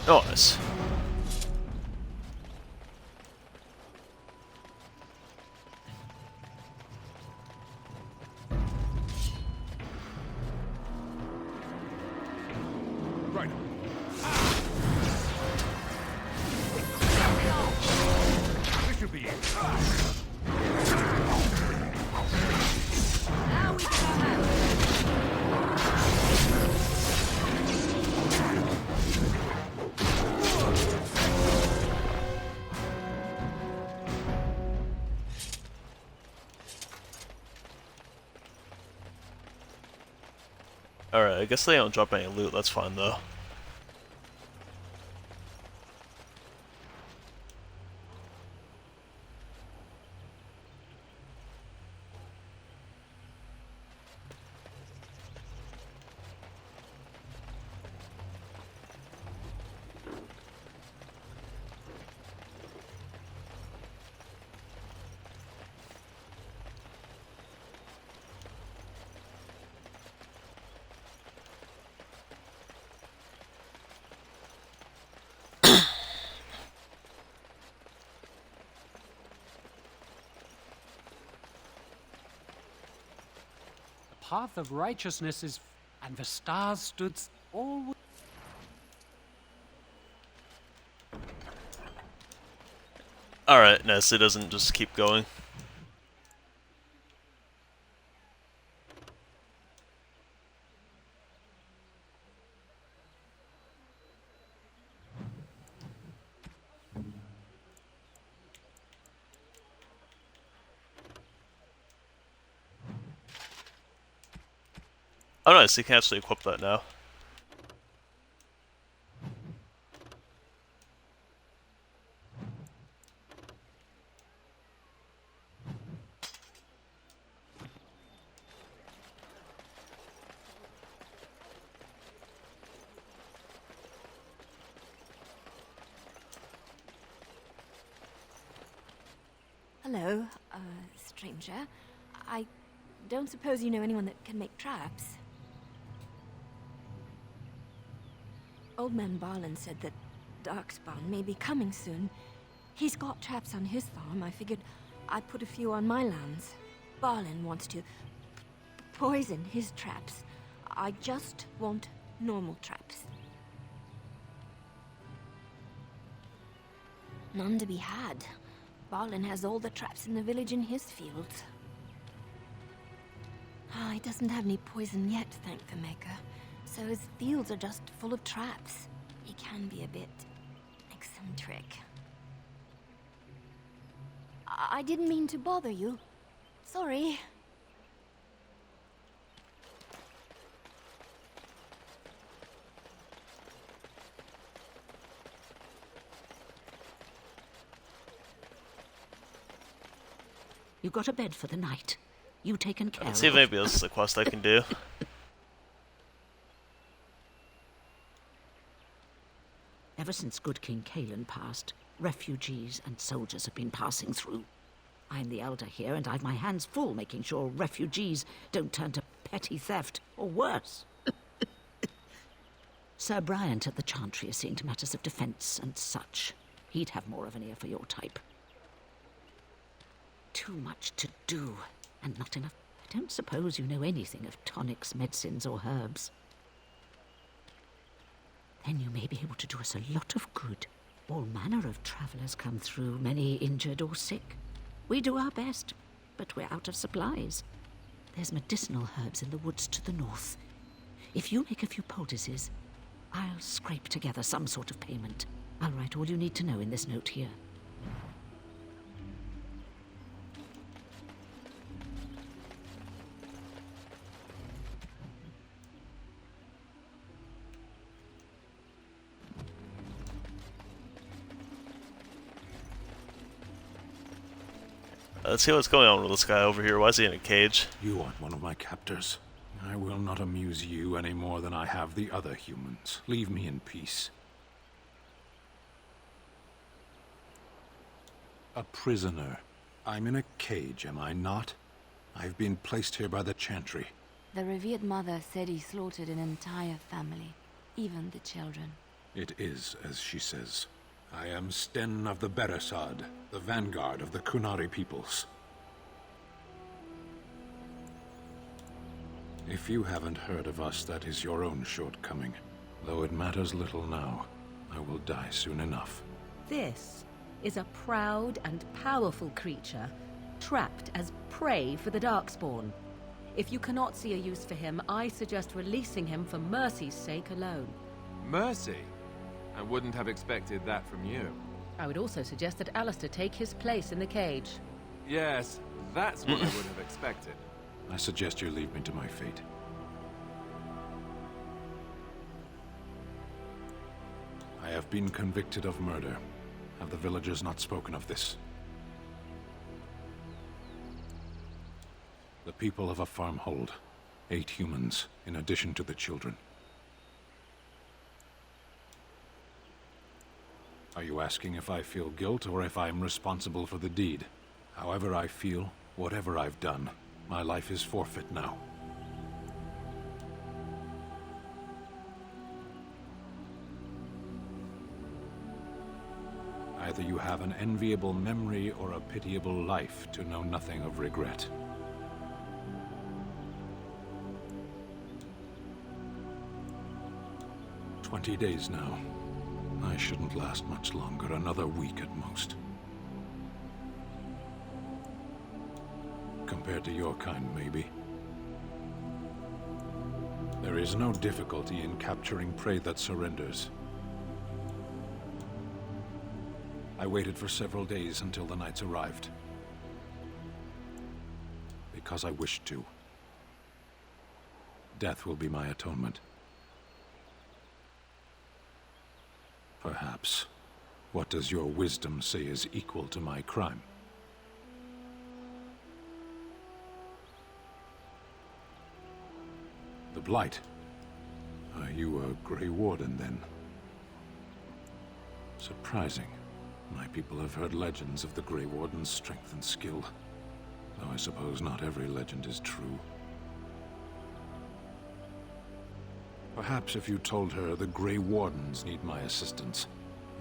Nice. Right. This should be it. Alright, I guess they don't drop any loot, that's fine though. The path of righteousness is, and the stars stood always. Alright, Ness, it doesn't just keep going. Oh nice, you can actually equip that now. Hello, stranger. I don't suppose you know anyone that can make traps? Old man Barlin said that Darkspawn may be coming soon. He's got traps on his farm. I figured I'd put a few on my lands. Barlin wants to poison his traps. I just want normal traps. None to be had. Barlin has all the traps in the village in his fields. He doesn't have any poison yet, thank the Maker. So his fields are just full of traps. He can be a bit eccentric. I didn't mean to bother you. Sorry. You got a bed for the night. You taken care Let's see if of. maybe this is a quest I can do. Ever since good King Kalen passed, refugees and soldiers have been passing through. I'm the elder here, and I've my hands full making sure refugees don't turn to petty theft, or worse. Sir Bryant at the Chantry is seeing to matters of defence and such. He'd have more of an ear for your type. Too much to do, and not enough. I don't suppose you know anything of tonics, medicines, or herbs. Then you may be able to do us a lot of good. All manner of travellers come through, many injured or sick. We do our best, but we're out of supplies. There's medicinal herbs in the woods to the north. If you make a few poultices, I'll scrape together some sort of payment. I'll write all you need to know in this note here. Let's see what's going on with this guy over here. Why is he in a cage? You aren't one of my captors. I will not amuse you any more than I have the other humans. Leave me in peace. A prisoner. I'm in a cage, am I not? I've been placed here by the Chantry. The revered mother said he slaughtered an entire family, even the children. It is as she says. I am Sten of the Beresad, the vanguard of the Kunari peoples. If you haven't heard of us, that is your own shortcoming. Though it matters little now, I will die soon enough. This is a proud and powerful creature, trapped as prey for the Darkspawn. If you cannot see a use for him, I suggest releasing him for mercy's sake alone. Mercy? I wouldn't have expected that from you. I would also suggest that Alistair take his place in the cage. Yes, that's what I would have expected. I suggest you leave me to my fate. I have been convicted of murder. Have the villagers not spoken of this? The people of a farmhold. 8 humans, in addition to the children. Are you asking if I feel guilt or if I'm responsible for the deed? However I feel, whatever I've done, my life is forfeit now. Either you have an enviable memory or a pitiable life to know nothing of regret. "20 days now. I shouldn't last much longer, another week at most. Compared to your kind, maybe. There is no difficulty in capturing prey that surrenders. I waited for several days until the knights arrived. Because I wished to. Death will be my atonement. Perhaps. What does your wisdom say is equal to my crime? The Blight. Are you a Grey Warden, then? Surprising. My people have heard legends of the Grey Warden's strength and skill. Though I suppose not every legend is true. Perhaps if you told her the Grey Wardens need my assistance,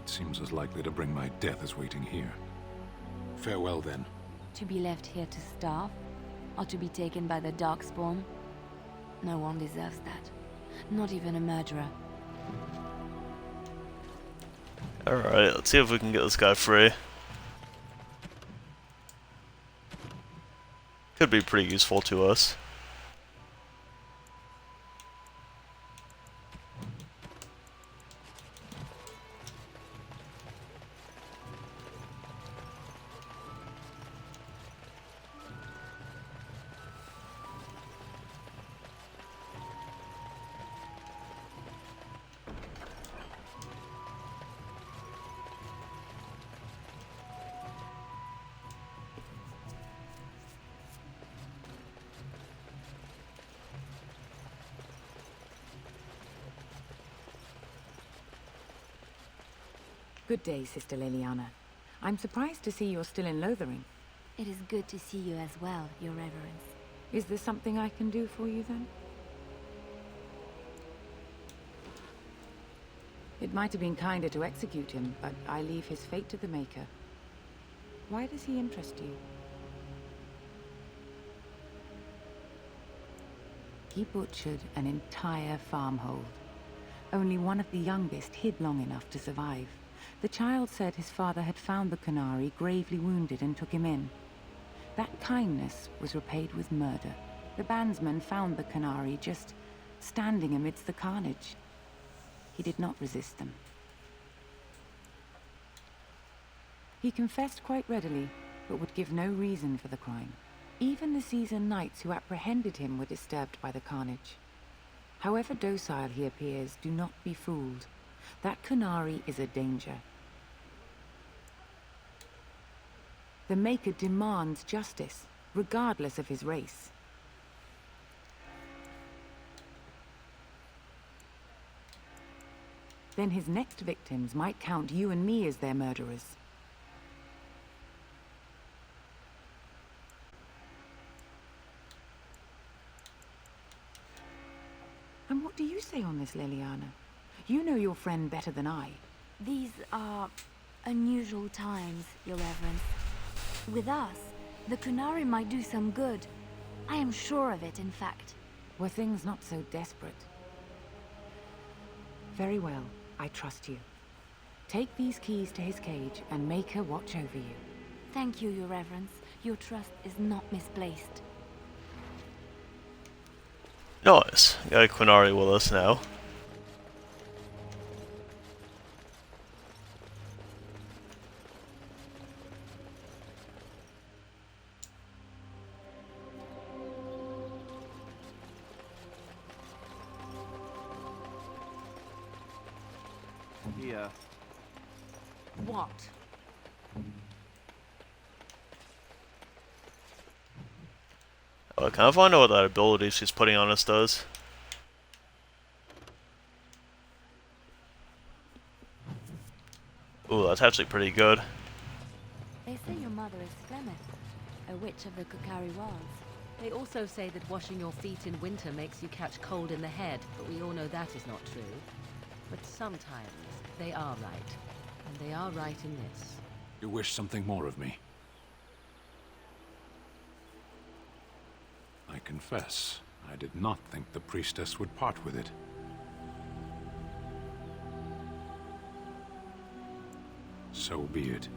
it seems as likely to bring my death as waiting here. Farewell, then. To be left here to starve? Or to be taken by the Darkspawn? No one deserves that. Not even a murderer. Alright, let's see if we can get this guy free. Could be pretty useful to us. Good day, Sister Leliana. I'm surprised to see you're still in Lothering. It is good to see you as well, Your Reverence. Is there something I can do for you, then? It might have been kinder to execute him, but I leave his fate to the Maker. Why does he interest you? He butchered an entire farmhold. Only one of the youngest hid long enough to survive. The child said his father had found the Qunari gravely wounded and took him in. That kindness was repaid with murder. The bandsman found the Qunari just standing amidst the carnage. He did not resist them. He confessed quite readily, but would give no reason for the crime. Even the seasoned knights who apprehended him were disturbed by the carnage. However docile he appears, do not be fooled. That Qunari is a danger. The Maker demands justice, regardless of his race. Then his next victims might count you and me as their murderers. And what do you say on this, Leliana? You know your friend better than I. These are unusual times, Your Reverence. With us, the Qunari might do some good. I am sure of it, in fact. Were things not so desperate? Very well, I trust you. Take these keys to his cage and make her watch over you. Thank you, Your Reverence. Your trust is not misplaced. Nice. Got a Qunari with us now. Here. What? I kind of want to know what that ability she's putting on us does. Ooh, that's actually pretty good. They say your mother is Flemeth, a witch of the Qukari Wilds. They also say that washing your feet in winter makes you catch cold in the head, but we all know that is not true. But sometimes they are right, and they are right in this. You wish something more of me? I confess, I did not think the priestess would part with it. So be it.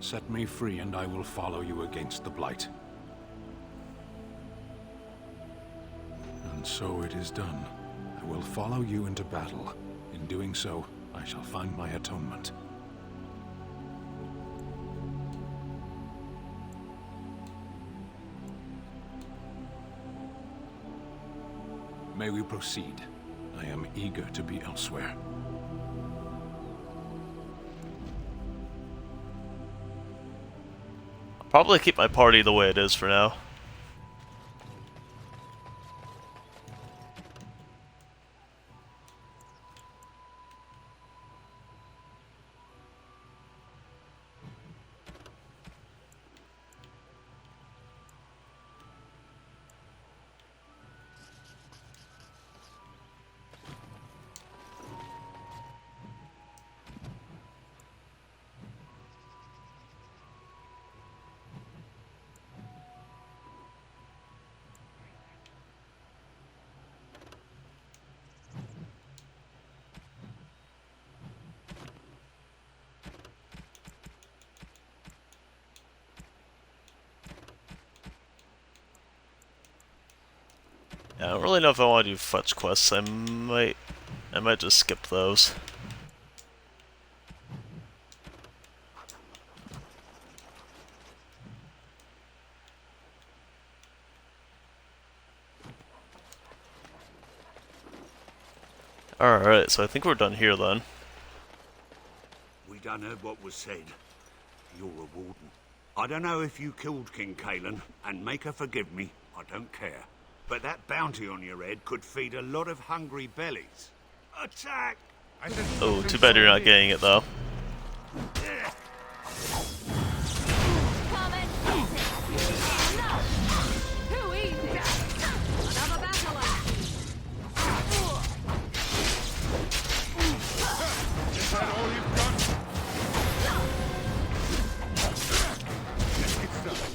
Set me free and I will follow you against the Blight. And so it is done. I will follow you into battle. In doing so, I shall find my atonement. May we proceed? I am eager to be elsewhere. I'll probably keep my party the way it is for now. Yeah, I don't really know if I want to do fetch quests. I might just skip those. Alright, so I think we're done here then. We done heard what was said. You're a warden. I don't know if you killed King Cailan, and make her forgive me, I don't care. But that bounty on your head could feed a lot of hungry bellies. Attack! Oh, too bad you're not getting it though. Come and get it! No! Too easy! Another battle axe! Is that all you've got? Let's get started.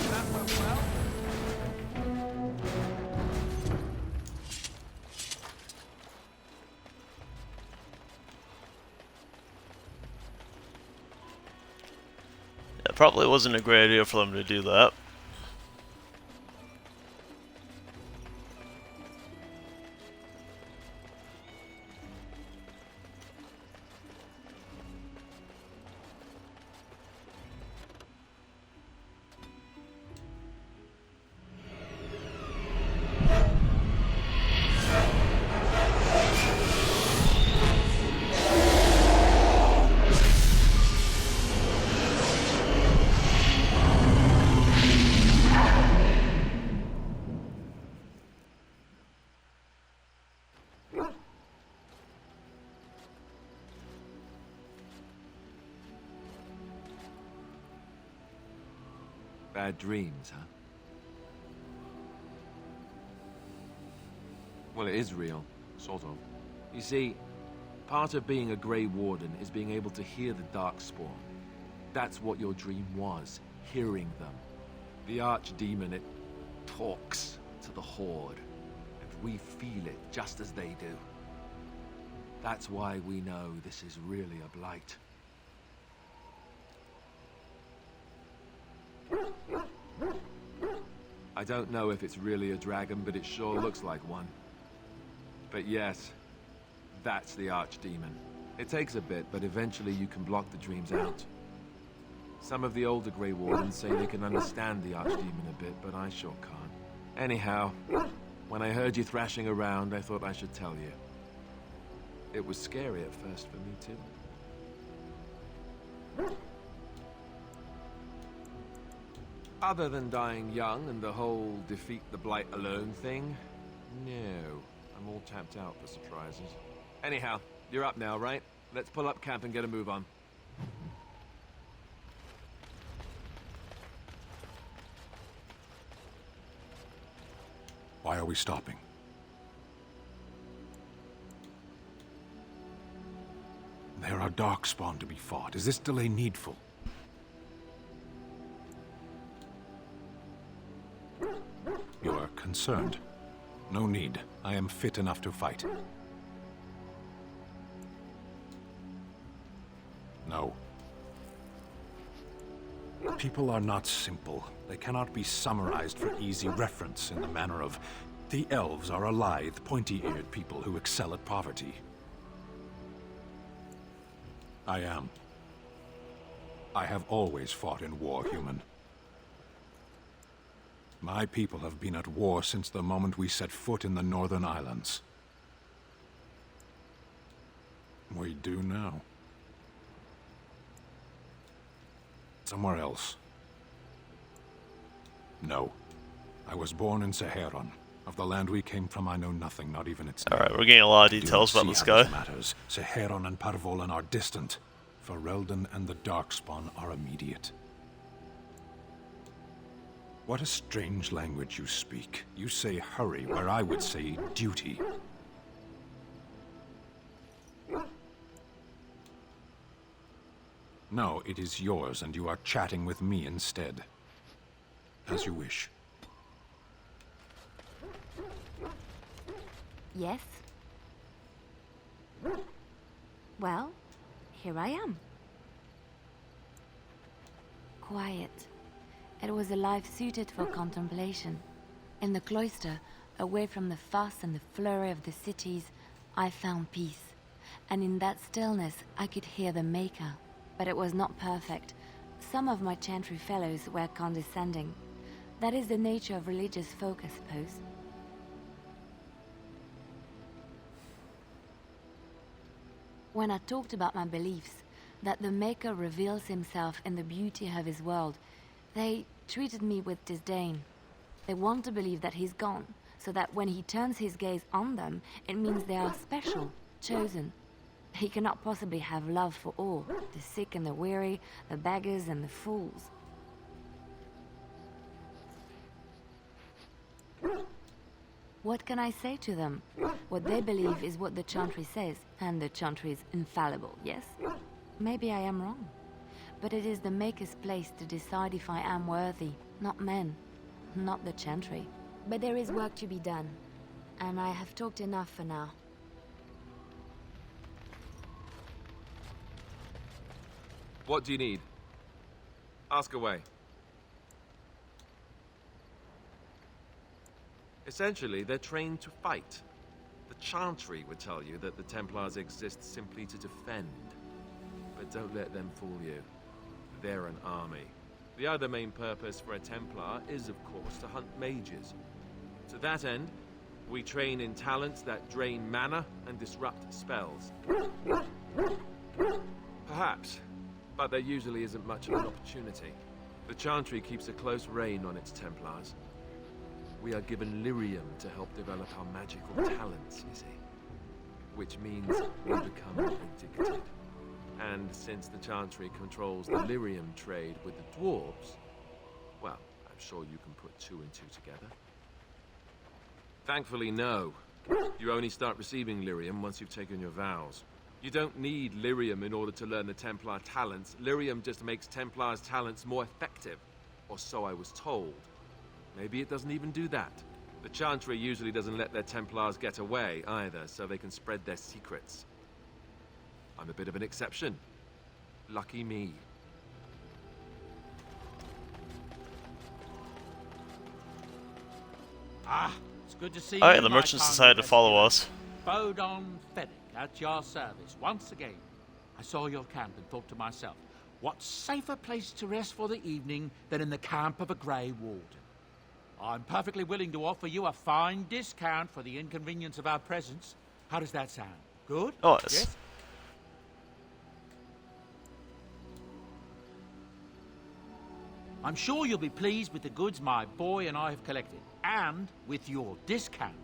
That went well. It probably wasn't a great idea for them to do that. Bad dreams, huh? Well, it is real, sort of. You see, part of being a Grey Warden is being able to hear the Darkspawn. That's what your dream was, hearing them. The Archdemon, it talks to the Horde, and we feel it just as they do. That's why we know this is really a blight. I don't know if it's really a dragon, but it sure looks like one. But yes, that's the Archdemon. It takes a bit, but eventually you can block the dreams out. Some of the older Grey Wardens say they can understand the Archdemon a bit, but I sure can't. Anyhow, when I heard you thrashing around, I thought I should tell you. It was scary at first for me, too. Other than dying young and the whole defeat the Blight alone thing, no. I'm all tapped out for surprises. Anyhow, you're up now, right? Let's pull up camp and get a move on. Why are we stopping? There are Darkspawn to be fought. Is this delay needful? You are concerned. No need. I am fit enough to fight. No. People are not simple. They cannot be summarized for easy reference in the manner of the elves are a lithe, pointy-eared people who excel at poverty. I am. I have always fought in war, human. My people have been at war since the moment we set foot in the Northern Islands. We do now. Somewhere else. No. I was born in Seheron. Of the land we came from, I know nothing, not even its name. Alright, we're getting a lot of details about this guy. Matters. Seheron and Parvolan are distant. Ferelden and the Darkspawn are immediate. What a strange language you speak. You say hurry, where I would say duty. No, it is yours, and you are chatting with me instead. As you wish. Yes? Well, here I am. Quiet. It was a life suited for contemplation. In the cloister, away from the fuss and the flurry of the cities, I found peace. And in that stillness, I could hear the Maker. But it was not perfect. Some of my chantry fellows were condescending. That is the nature of religious folk, I suppose. When I talked about my beliefs, that the Maker reveals himself in the beauty of his world, they treated me with disdain. They want to believe that he's gone, so that when he turns his gaze on them, it means they are special, chosen. He cannot possibly have love for all, the sick and the weary, the beggars and the fools. What can I say to them? What they believe is what the Chantry says, and the Chantry is infallible, yes? Maybe I am wrong. But it is the Maker's place to decide if I am worthy, not men, not the Chantry. But there is work to be done, and I have talked enough for now. What do you need? Ask away. Essentially, they're trained to fight. The Chantry would tell you that the Templars exist simply to defend. But don't let them fool you. They're an army. The other main purpose for a Templar is, of course, to hunt mages. To that end, we train in talents that drain mana and disrupt spells. Perhaps, but there usually isn't much of an opportunity. The Chantry keeps a close rein on its Templars. We are given lyrium to help develop our magical talents, you see. Which means we become indicated. And since the Chantry controls the lyrium trade with the dwarves, well, I'm sure you can put 2 and 2 together. Thankfully, no. You only start receiving lyrium once you've taken your vows. You don't need lyrium in order to learn the Templar talents. Lyrium just makes Templars' talents more effective. Or so I was told. Maybe it doesn't even do that. The Chantry usually doesn't let their Templars get away, either, so they can spread their secrets. I'm a bit of an exception. Lucky me. Ah, it's good to see you. Alright, the merchants decided to follow us. Bodon Fennec, at your service once again. I saw your camp and thought to myself, what safer place to rest for the evening than in the camp of a Grey Warden? I'm perfectly willing to offer you a fine discount for the inconvenience of our presence. How does that sound? Good? Oh, yes. Yes? I'm sure you'll be pleased with the goods my boy and I have collected, and with your discount.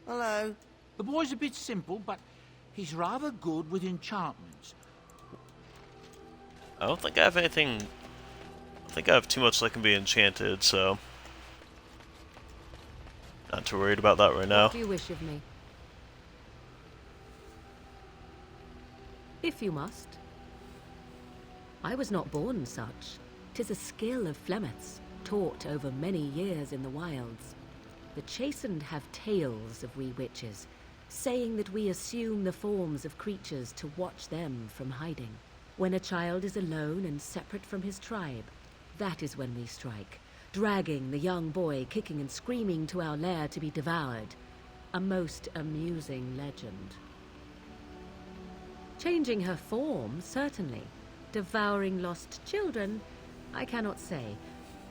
Hello. The boy's a bit simple, but he's rather good with enchantments. I don't think I have anything... I think I have too much that can be enchanted, so... Not too worried about that right now. What do you wish of me? If you must. I was not born such. 'Tis a skill of Flemeth's, taught over many years in the wilds. The chastened have tales of we witches, saying that we assume the forms of creatures to watch them from hiding. When a child is alone and separate from his tribe, that is when we strike, dragging the young boy kicking and screaming to our lair to be devoured. A most amusing legend. Changing her form, certainly. Devouring lost children, I cannot say.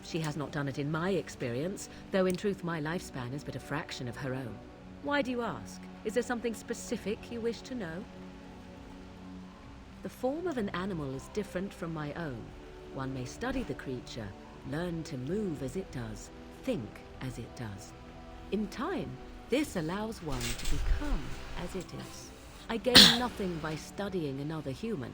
She has not done it in my experience, though in truth my lifespan is but a fraction of her own. Why do you ask? Is there something specific you wish to know? The form of an animal is different from my own. One may study the creature, learn to move as it does, think as it does. In time, this allows one to become as it is. I gain nothing by studying another human.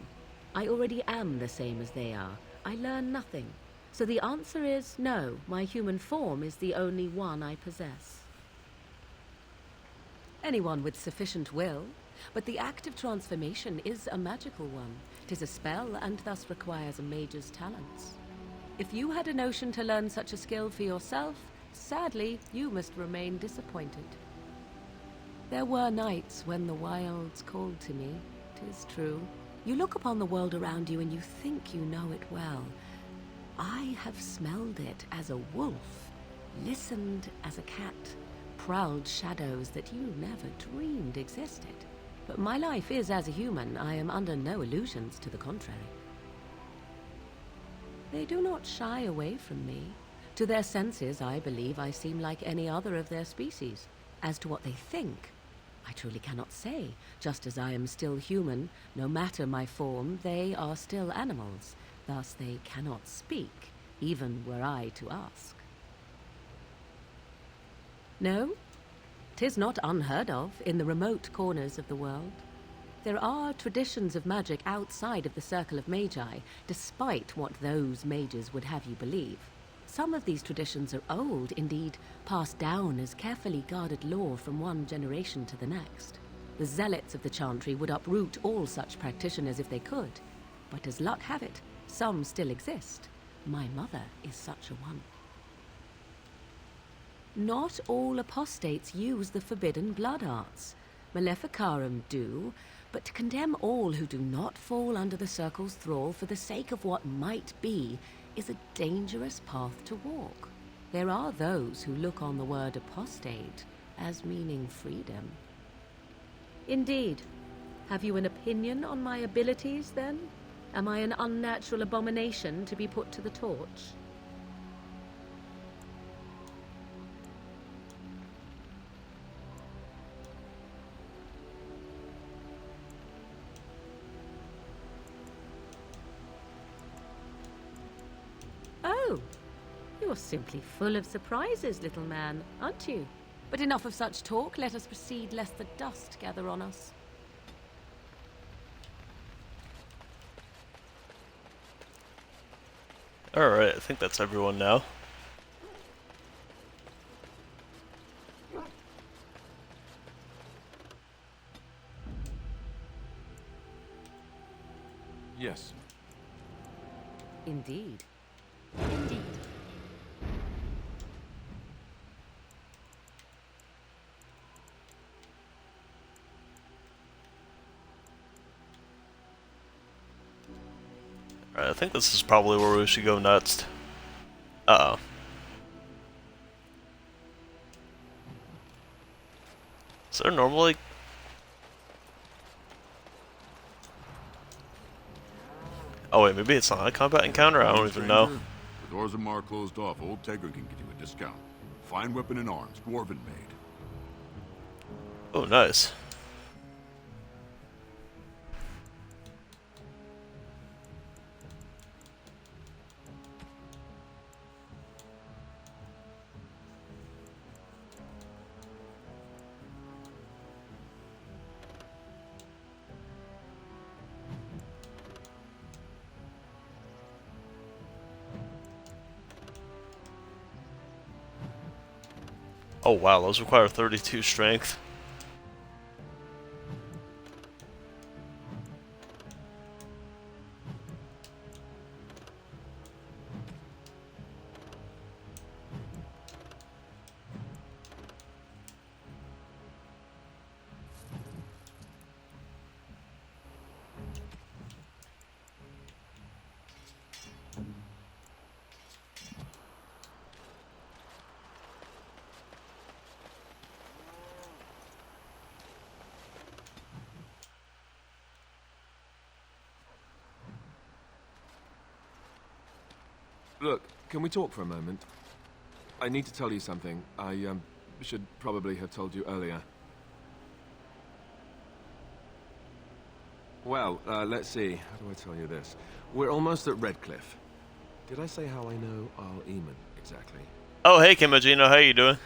I already am the same as they are. I learn nothing. So the answer is no, my human form is the only one I possess. Anyone with sufficient will, but the act of transformation is a magical one. 'Tis a spell and thus requires a mage's talents. If you had a notion to learn such a skill for yourself, sadly, you must remain disappointed. There were nights when the wilds called to me, 'tis true. You look upon the world around you and you think you know it well. I have smelled it as a wolf, listened as a cat, prowled shadows that you never dreamed existed. But my life is as a human. I am under no illusions to the contrary. They do not shy away from me. To their senses, I believe I seem like any other of their species. As to what they think, I truly cannot say. Just as I am still human, no matter my form, they are still animals. Thus they cannot speak, even were I to ask. No, 'tis not unheard of in the remote corners of the world. There are traditions of magic outside of the circle of magi, despite what those mages would have you believe. Some of these traditions are old, indeed, passed down as carefully guarded lore from one generation to the next. The zealots of the Chantry would uproot all such practitioners if they could, but as luck have it, some still exist. My mother is such a one. Not all apostates use the forbidden blood arts. Maleficarum do, but to condemn all who do not fall under the circle's thrall for the sake of what might be is a dangerous path to walk. There are those who look on the word apostate as meaning freedom. Indeed. Have you an opinion on my abilities, then? Am I an unnatural abomination to be put to the torch? Oh, you're simply full of surprises, little man, aren't you? But enough of such talk. Let us proceed, lest the dust gather on us. Alright, I think that's everyone now. Yes. Indeed. Indeed. Alright, I think this is probably where we should go next. Uh-oh. Is there normally... Oh wait, maybe it's not a combat encounter? I don't even know. The doors of Mar closed off. Old Tegra can get you a discount. Fine weapon and arms, dwarven made. Oh, nice. Oh wow, those require 32 strength. Look, can we talk for a moment? I need to tell you something. I, should probably have told you earlier. Well, let's see. How do I tell you this? We're almost at Redcliffe. Did I say how I know Arl Eamon exactly? Oh, hey, Kimagino, how you doing?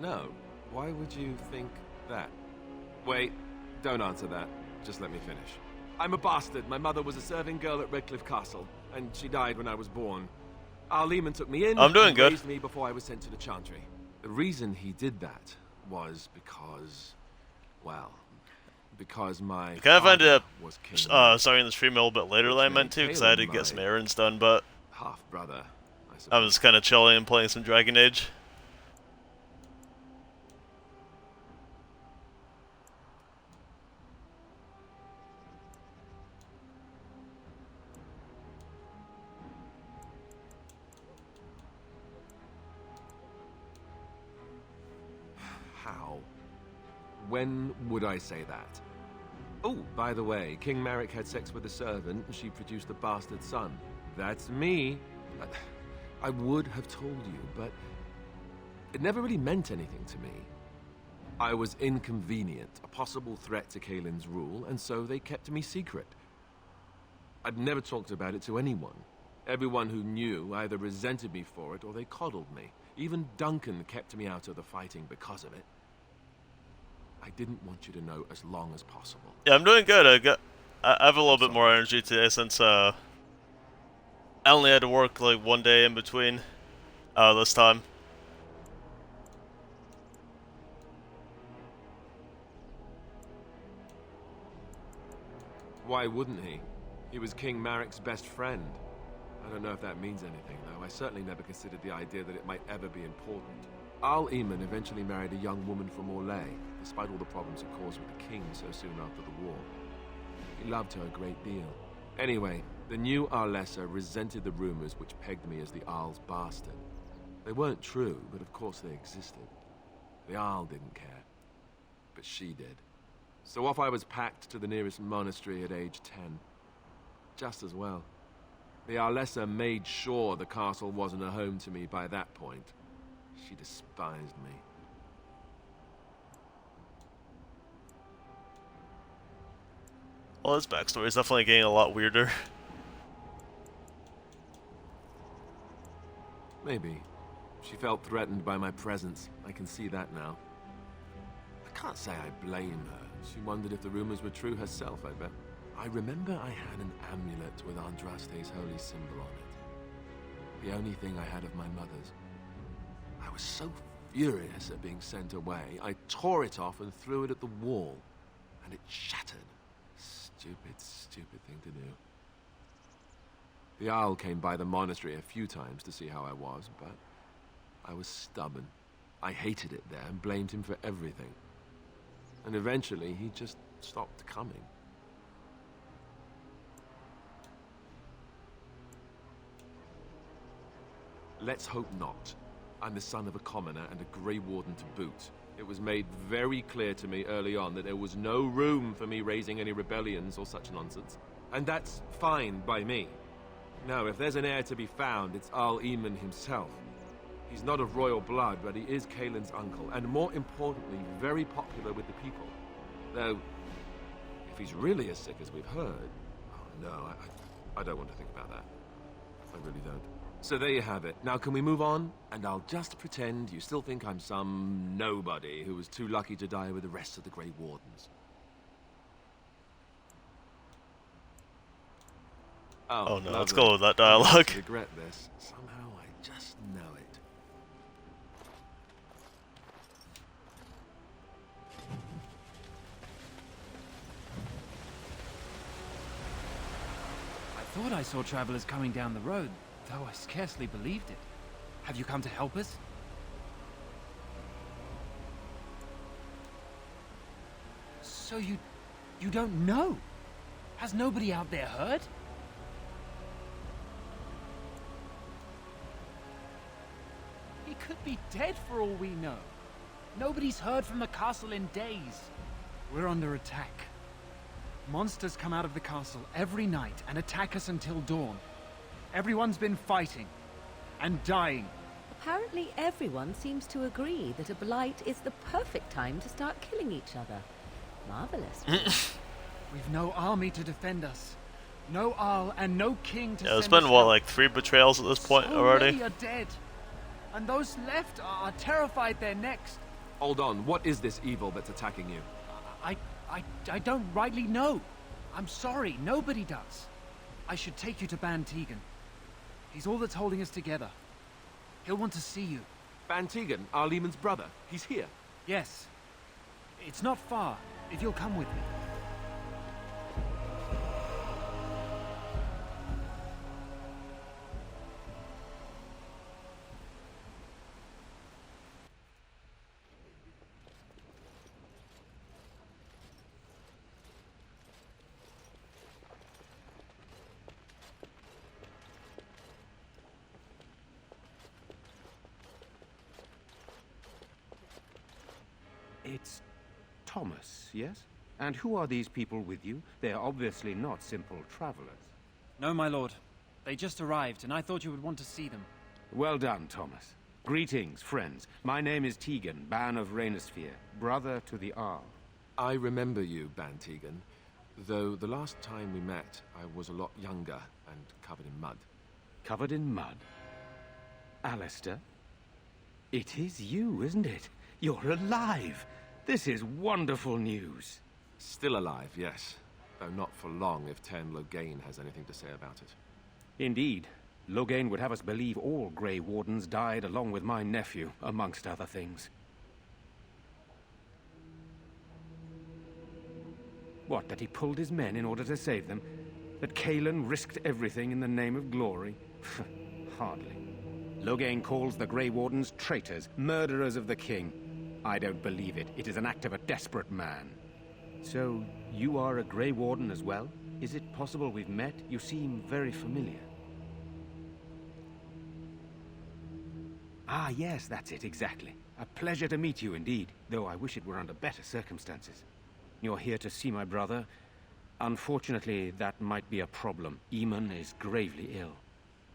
No. Why would you think that? Wait, don't answer that. Just let me finish. I'm a bastard. My mother was a serving girl at Redcliffe Castle, and she died when I was born. Arl Eamon took me in I'm doing and good. raised me before I was sent to the Chantry. The reason he did that was because, well, because my I kind of ended up was King starting the stream a little bit later than I meant to, because I had to get some errands done, but half-brother. I was kind of chilling and playing some Dragon Age. How? When would I say that? Oh, by the way, King Merrick had sex with a servant and she produced a bastard son. That's me. I would have told you, but it never really meant anything to me. I was inconvenient, a possible threat to Cailin's rule, and so they kept me secret. I'd never talked about it to anyone. Everyone who knew either resented me for it or they coddled me. Even Duncan kept me out of the fighting because of it. I didn't want you to know as long as possible. Yeah, I'm doing good. I have a little bit more energy today since I only had to work like one day in between this time. Why wouldn't he? He was King Marik's best friend. I don't know if that means anything, though. I certainly never considered the idea that it might ever be important. Arl Eamon eventually married a young woman from Orlais, despite all the problems it caused with the king so soon after the war. He loved her a great deal. Anyway, the new Arlessa resented the rumors which pegged me as the Arl's bastard. They weren't true, but of course they existed. The Arl didn't care, but she did. So off I was packed to the nearest monastery at age 10. Just as well. The Arlessa made sure the castle wasn't a home to me by that point. She despised me. Well, his backstory is definitely getting a lot weirder. Maybe. She felt threatened by my presence. I can see that now. I can't say I blame her. She wondered if the rumors were true herself, I bet. I remember I had an amulet with Andraste's holy symbol on it. The only thing I had of my mother's. I was so furious at being sent away, I tore it off and threw it at the wall. And it shattered. Stupid, stupid thing to do. The Owl came by the monastery a few times to see how I was, but I was stubborn. I hated it there and blamed him for everything. And eventually, he just stopped coming. Let's hope not. I'm the son of a commoner and a Grey Warden to boot. It was made very clear to me early on that there was no room for me raising any rebellions or such nonsense. And that's fine by me. Now, if there's an heir to be found, it's Arl Eamon himself. He's not of royal blood, but he is Cailin's uncle, and more importantly, very popular with the people. Though, if he's really as sick as we've heard... Oh, no, I don't want to think about that. I really don't. So there you have it. Now can we move on? And I'll just pretend you still think I'm some nobody who was too lucky to die with the rest of the Grey Wardens. Oh no, let's lovely. go with that I dialogue. regret this. Somehow I just know it. I thought I saw travelers coming down the road, though I scarcely believed it. Have you come to help us? So you don't know? Has nobody out there heard? He could be dead for all we know. Nobody's heard from the castle in days. We're under attack. Monsters come out of the castle every night and attack us until dawn. Everyone's been fighting and dying. Apparently everyone seems to agree that a blight is the perfect time to start killing each other. Marvelous. We've no army to defend us. No Arl and no king to Yeah, there's send been, us what, help. like 3 betrayals at this point So already? many are dead. And those left are terrified they're next. Hold on, what is this evil that's attacking you? I don't rightly know. I'm sorry, nobody does. I should take you to Ban Tegan. He's all that's holding us together. He'll want to see you. Ban Tegan, Arlemon's brother. He's here. Yes. It's not far, if you'll come with me. It's Thomas, yes? And who are these people with you? They're obviously not simple travelers. No, my lord. They just arrived, and I thought you would want to see them. Well done, Thomas. Greetings, friends. My name is Tegan, Ban of Reynisphere, brother to the Arl. I remember you, Ban Tegan. Though the last time we met, I was a lot younger and covered in mud. Covered in mud? Alistair? It is you, isn't it? You're alive! This is wonderful news. Still alive, yes. Though not for long if Ten Loghain has anything to say about it. Indeed. Loghain would have us believe all Grey Wardens died along with my nephew, amongst other things. What, that he pulled his men in order to save them? That Cailan risked everything in the name of glory? Hardly. Loghain calls the Grey Wardens traitors, murderers of the king. I don't believe it. It is an act of a desperate man. So, you are a Grey Warden as well? Is it possible we've met? You seem very familiar. Ah, yes, that's it, exactly. A pleasure to meet you indeed, though I wish it were under better circumstances. You're here to see my brother? Unfortunately, that might be a problem. Eamon is gravely ill.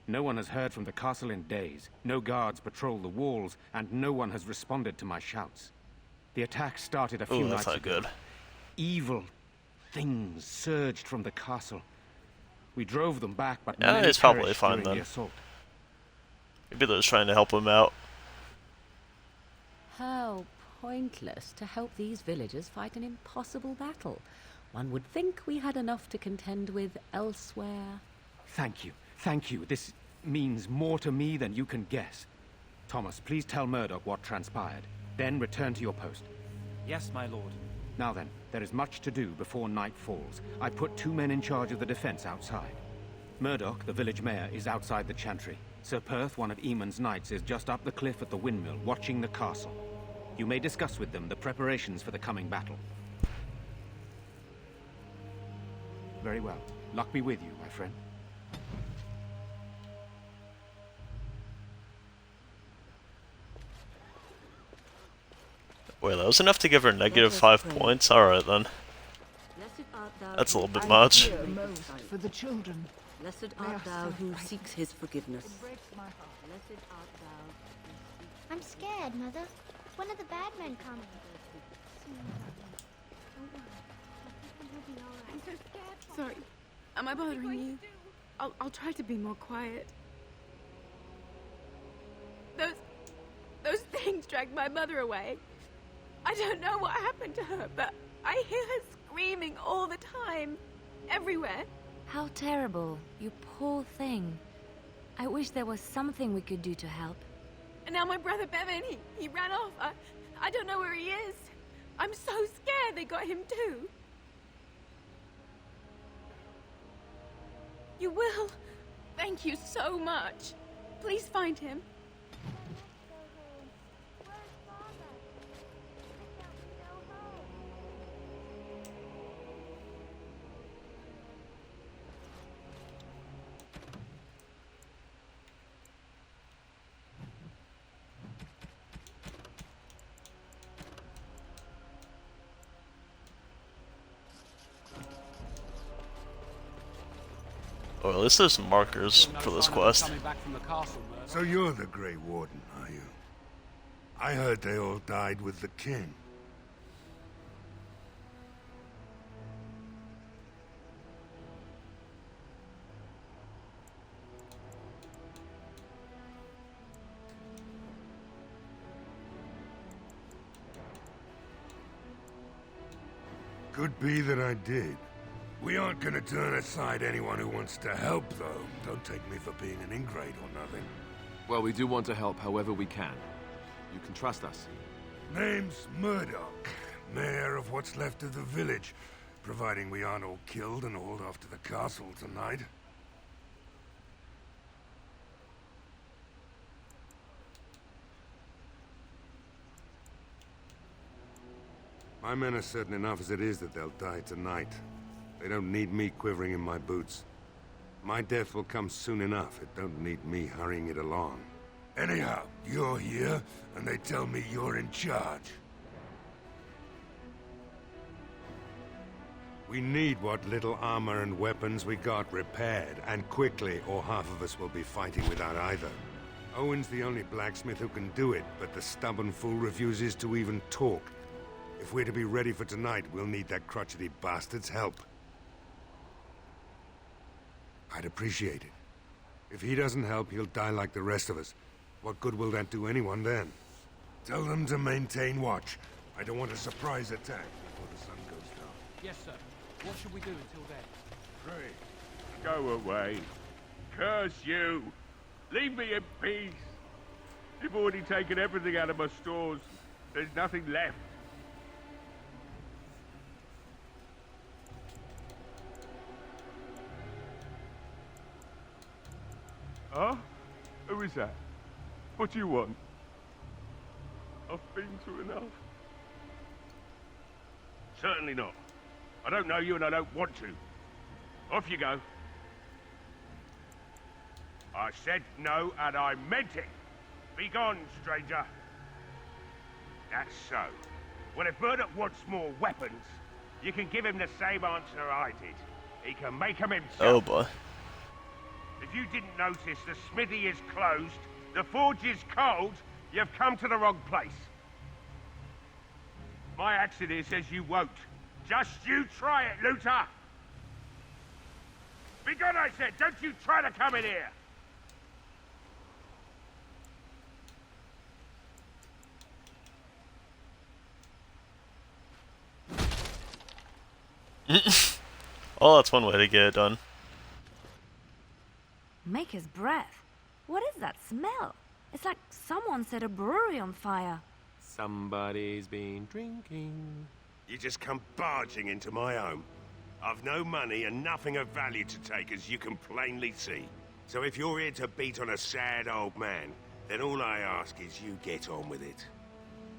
No one has heard from the castle in days. No guards patrol the walls, and no one has responded to my shouts. The attack started a few nights ago. That's not good. Evil things surged from the castle. We drove them back, but Yeah, many it's probably perished fine during then. the assault. Maybe they're just trying to help him out. How pointless to help these villagers fight an impossible battle. One would think we had enough to contend with elsewhere. Thank you. Thank you. This means more to me than you can guess. Thomas, please tell Murdoch what transpired. Then return to your post. Yes, my lord. Now then, there is much to do before night falls. I put 2 men in charge of the defense outside. Murdoch, the village mayor, is outside the chantry. Sir Perth, one of Eamon's knights, is just up the cliff at the windmill, watching the castle. You may discuss with them the preparations for the coming battle. Very well. Luck be with you, my friend. Wait, that was enough to give her -5 points? Alright then. That's a little bit much. For the children. Blessed art thou who seeks his forgiveness. I'm scared, Mother. One of the bad men coming. I'm so scared. Sorry. Am I bothering you? I'll try to be more quiet. Those things dragged my mother away. I don't know what happened to her, but I hear her screaming all the time. Everywhere. How terrible. You poor thing. I wish there was something we could do to help. And now my brother Bevan, he ran off. I don't know where he is. I'm so scared they got him too. You will. Thank you so much. Please find him. Or at least there's some markers for this quest. So you're the Grey Warden, are you? I heard they all died with the king. Could be that I did. We aren't gonna turn aside anyone who wants to help, though. Don't take me for being an ingrate or nothing. Well, we do want to help however we can. You can trust us. Name's Murdoch, mayor of what's left of the village, providing we aren't all killed and hauled off to the castle tonight. My men are certain enough as it is that they'll die tonight. They don't need me quivering in my boots. My death will come soon enough. It don't need me hurrying it along. Anyhow, you're here, and they tell me you're in charge. We need what little armor and weapons we got repaired, and quickly, or half of us will be fighting without either. Owen's the only blacksmith who can do it, but the stubborn fool refuses to even talk. If we're to be ready for tonight, we'll need that crotchety bastard's help. I'd appreciate it. If he doesn't help, he'll die like the rest of us. What good will that do anyone then? Tell them to maintain watch. I don't want a surprise attack before the sun goes down. Yes, sir. What should we do until then? Pray. Go away. Curse you. Leave me in peace. You've already taken everything out of my stores. There's nothing left. Huh? Who is that? What do you want? I've been through enough. Certainly not. I don't know you and I don't want to. Off you go. I said no and I meant it. Be gone, stranger. That's so. Well, if Murdoch wants more weapons, you can give him the same answer I did. He can make them himself. Oh boy. If you didn't notice, the smithy is closed, the forge is cold, you've come to the wrong place. My axe in here says you won't. Just you try it, looter! Be gone, I said! Don't you try to come in here! Oh, that's one way to get it done. Maker's breath. What is that smell? It's like someone set a brewery on fire. Somebody's been drinking. You just come barging into my home. I've no money and nothing of value to take, as you can plainly see. So if you're here to beat on a sad old man, then all I ask is you get on with it.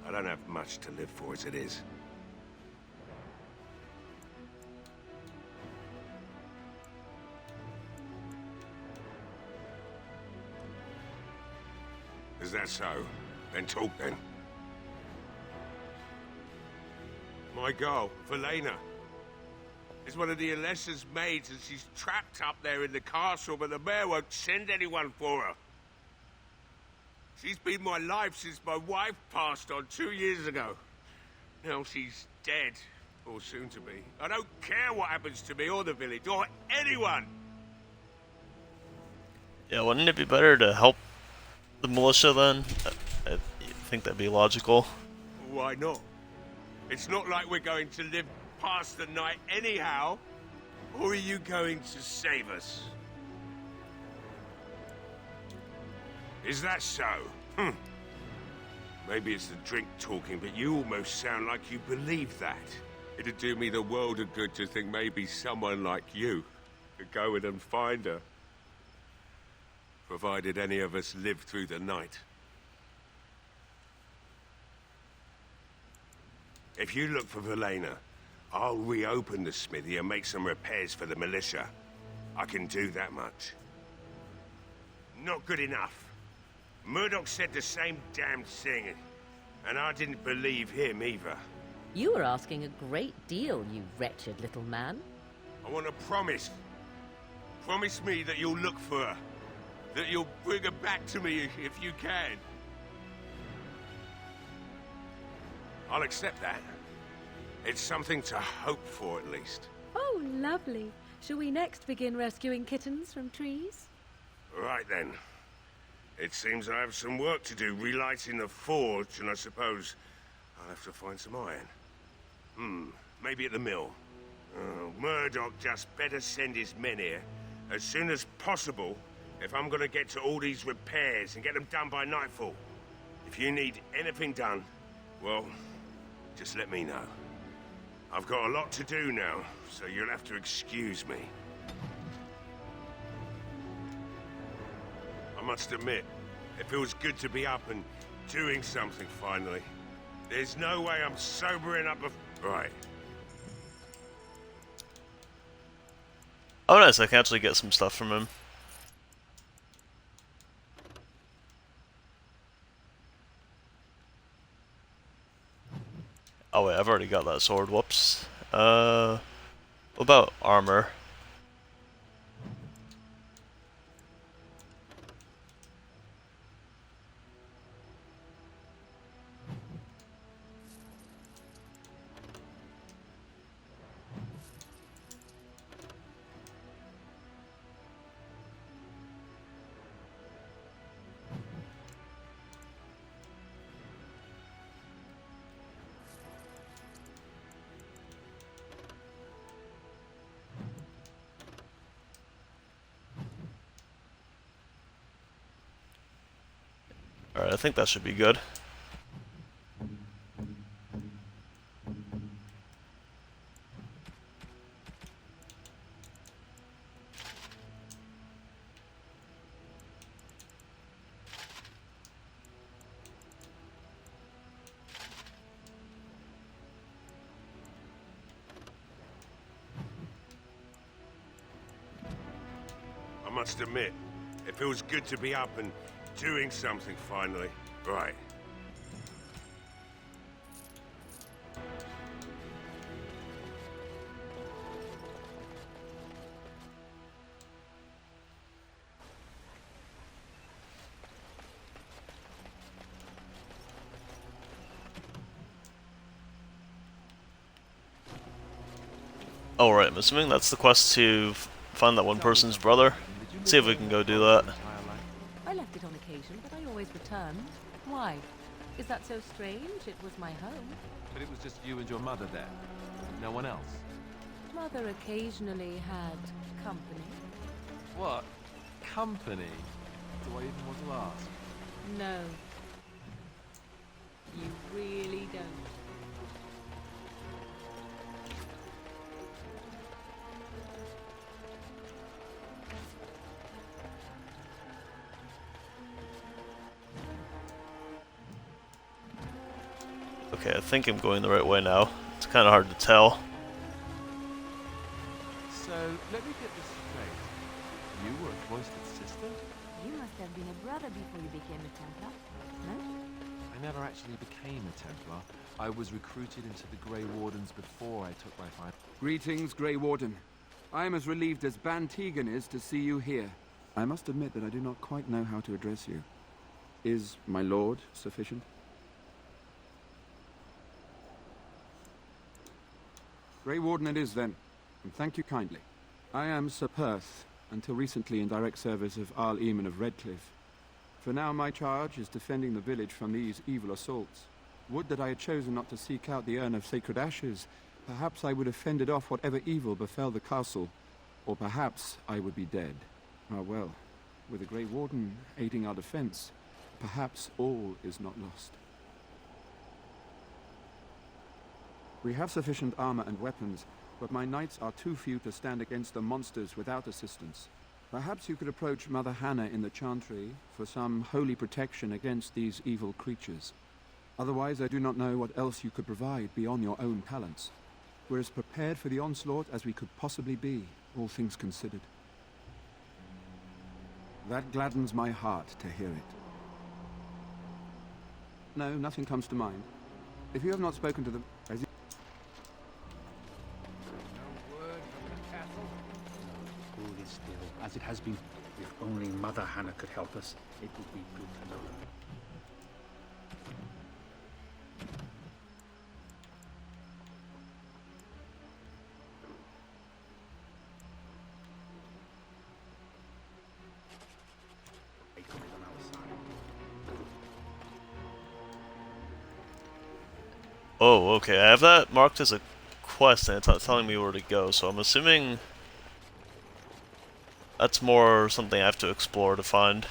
I don't have much to live for as it is. Is that so? Then talk then. My girl, Velena, is one of the Alessa's maids, and she's trapped up there in the castle, but the mayor won't send anyone for her. She's been my life since my wife passed on 2 years ago. Now she's dead, or soon to be. I don't care what happens to me or the village, or anyone! Yeah, wouldn't it be better to help the militia then? I think that'd be logical. Why not? It's not like we're going to live past the night anyhow. Or are you going to save us? Is that so? Maybe it's the drink talking, but you almost sound like you believe that. It'd do me the world of good to think maybe someone like you could go in and find her. Provided any of us live through the night. If you look for Velena, I'll reopen the smithy and make some repairs for the militia. I can do that much. Not good enough. Murdoch said the same damn thing, and I didn't believe him either. You were asking a great deal, you wretched little man. I want a promise. Promise me that you'll look for her. That you'll bring her back to me if you can. I'll accept that. It's something to hope for, at least. Oh, lovely. Shall we next begin rescuing kittens from trees? Right then. It seems I have some work to do relighting the forge, and I suppose I'll have to find some iron. Maybe at the mill. Oh, Murdoch just better send his men here as soon as possible if I'm gonna get to all these repairs and get them done by nightfall. If you need anything done, well, just let me know. I've got a lot to do now, so you'll have to excuse me. I must admit, it feels good to be up and doing something finally. There's no way I'm sobering up Right. Oh nice, I can actually get some stuff from him. Oh wait, I've already got that sword, whoops. What about armor? Alright, I think that should be good. I must admit, it feels good to be up and doing something finally. Right. Alright, I'm assuming that's the quest to find that one person's brother. See if we can go do that. I left it on occasion, but I always returned. Why? Is that so strange? It was my home. But it was just you and your mother there. No one else. Mother occasionally had company. What? Company? Do I even want to ask? No. You really don't. Okay, I think I'm going the right way now. It's kind of hard to tell. So, let me get this straight. You were a cloistered sister? You must have been a brother before you became a Templar, no? I never actually became a Templar. I was recruited into the Grey Wardens before I took my final... Greetings, Grey Warden. I am as relieved as Ban Tegan is to see you here. I must admit that I do not quite know how to address you. Is my lord sufficient? Grey Warden it is, then, and thank you kindly. I am Sir Perth, until recently in direct service of Arl Eamon of Redcliffe. For now my charge is defending the village from these evil assaults. Would that I had chosen not to seek out the urn of sacred ashes. Perhaps I would have fended off whatever evil befell the castle, or perhaps I would be dead. Ah well, with the Grey Warden aiding our defense, perhaps all is not lost. We have sufficient armor and weapons, but my knights are too few to stand against the monsters without assistance. Perhaps you could approach Mother Hannah in the Chantry for some holy protection against these evil creatures. Otherwise, I do not know what else you could provide beyond your own talents. We're as prepared for the onslaught as we could possibly be, all things considered. That gladdens my heart to hear it. No, nothing comes to mind. If you have not spoken to them... it has been. If only Mother Hannah could help us, it would be good to know. Oh, okay. I have that marked as a quest, and it's not telling me where to go, so I'm assuming that's more something I have to explore to find.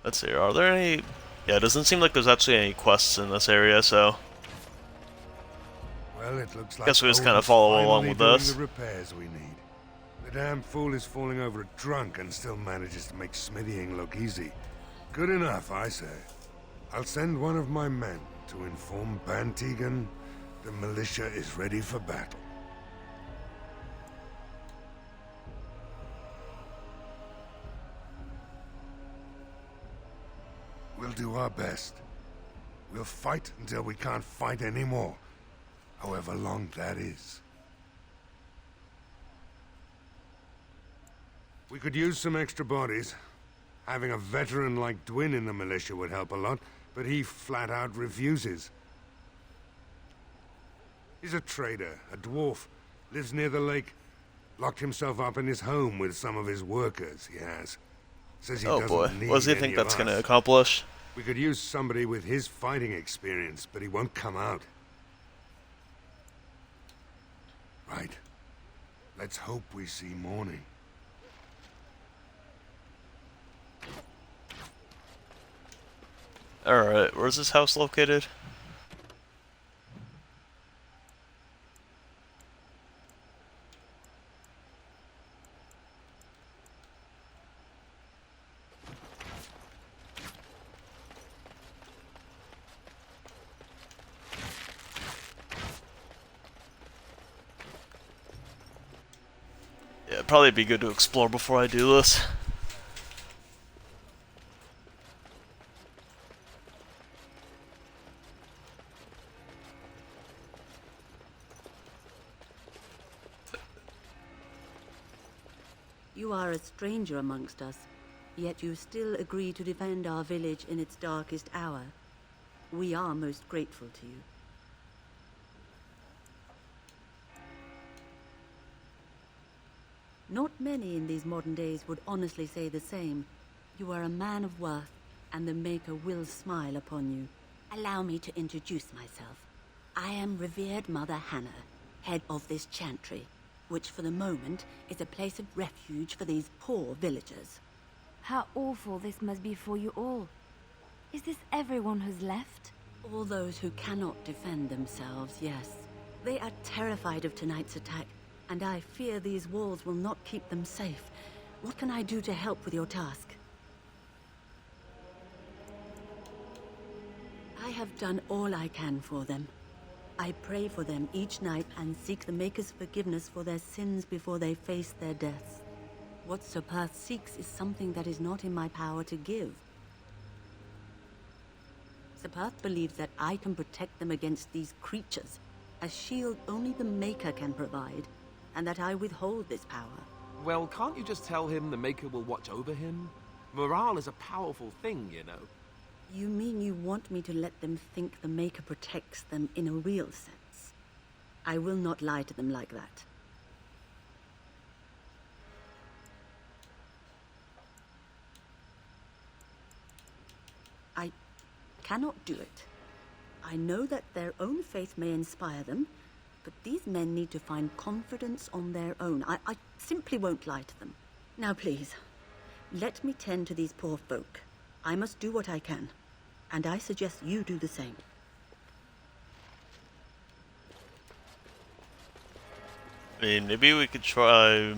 Let's see, are there any... Yeah, it doesn't seem like there's actually any quests in this area, so... Well, it looks like guess we just kind of follow along with this. The repairs we need. The damn fool is falling over drunk and still manages to make smithying look easy. Good enough, I say. I'll send one of my men to inform Bantegan the militia is ready for battle. We'll do our best. We'll fight until we can't fight anymore, however long that is. We could use some extra bodies. Having a veteran like Dwyn in the militia would help a lot, but he flat out refuses. He's a trader, a dwarf, lives near the lake. Locked himself up in his home with some of his workers, he has. Says he doesn't need what does he any think of that's us. going to accomplish? We could use somebody with his fighting experience, but he won't come out. Right. Let's hope we see morning. Alright, where's this house located? Yeah, it'd probably be good to explore before I do this. You are a stranger amongst us, yet you still agree to defend our village in its darkest hour. We are most grateful to you. Not many in these modern days would honestly say the same. You are a man of worth, and the Maker will smile upon you. Allow me to introduce myself. I am revered Mother Hannah, head of this chantry, which for the moment is a place of refuge for these poor villagers. How awful this must be for you all. Is this everyone who's left? All those who cannot defend themselves, yes. They are terrified of tonight's attack, and I fear these walls will not keep them safe. What can I do to help with your task? I have done all I can for them. I pray for them each night and seek the Maker's forgiveness for their sins before they face their deaths. What Sir Perth seeks is something that is not in my power to give. Sir Perth believes that I can protect them against these creatures, a shield only the Maker can provide, and that I withhold this power. Well, can't you just tell him the Maker will watch over him? Morale is a powerful thing, you know. You mean you want me to let them think the Maker protects them in a real sense? I will not lie to them like that. I cannot do it. I know that their own faith may inspire them, but these men need to find confidence on their own. I simply won't lie to them. Now please, let me tend to these poor folk. I must do what I can, and I suggest you do the same. I mean, maybe we could try...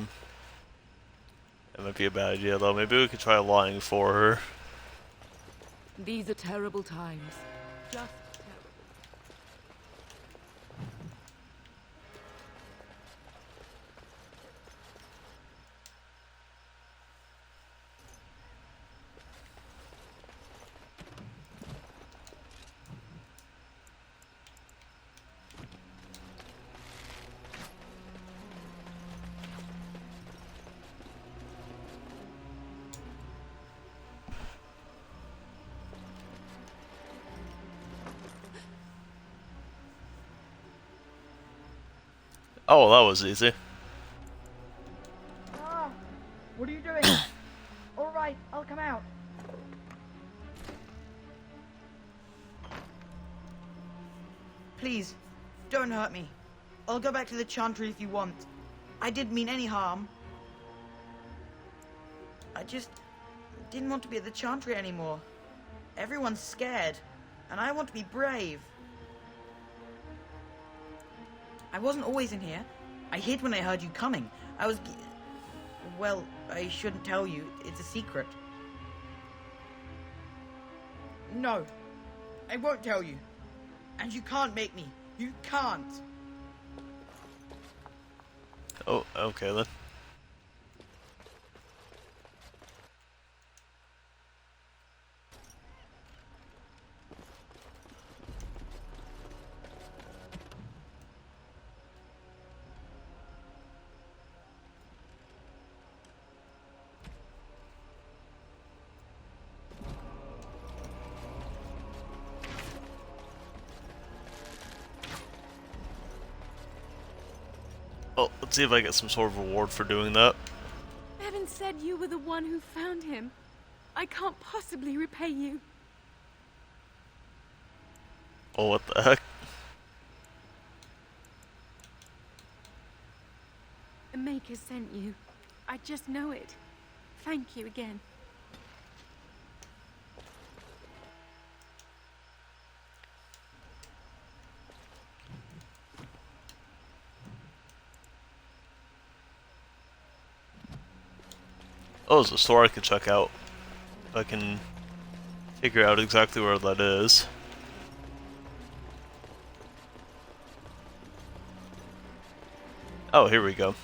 That might be a bad idea, though. Maybe we could try lying for her. These are terrible times. Just Oh, that was easy. Ah, what are you doing? All right, I'll come out. Please, don't hurt me. I'll go back to the Chantry if you want. I didn't mean any harm. I just didn't want to be at the Chantry anymore. Everyone's scared, and I want to be brave. I wasn't always in here. I hid when I heard you coming. Well, I shouldn't tell you. It's a secret. No, I won't tell you. And you can't make me. You can't. Oh, okay then. Oh, let's see if I get some sort of reward for doing that. Evan said you were the one who found him. I can't possibly repay you. Oh, what the heck? The Maker sent you. I just know it. Thank you again. Oh, there's a store I can check out. If I can figure out exactly where that is. Oh, here we go.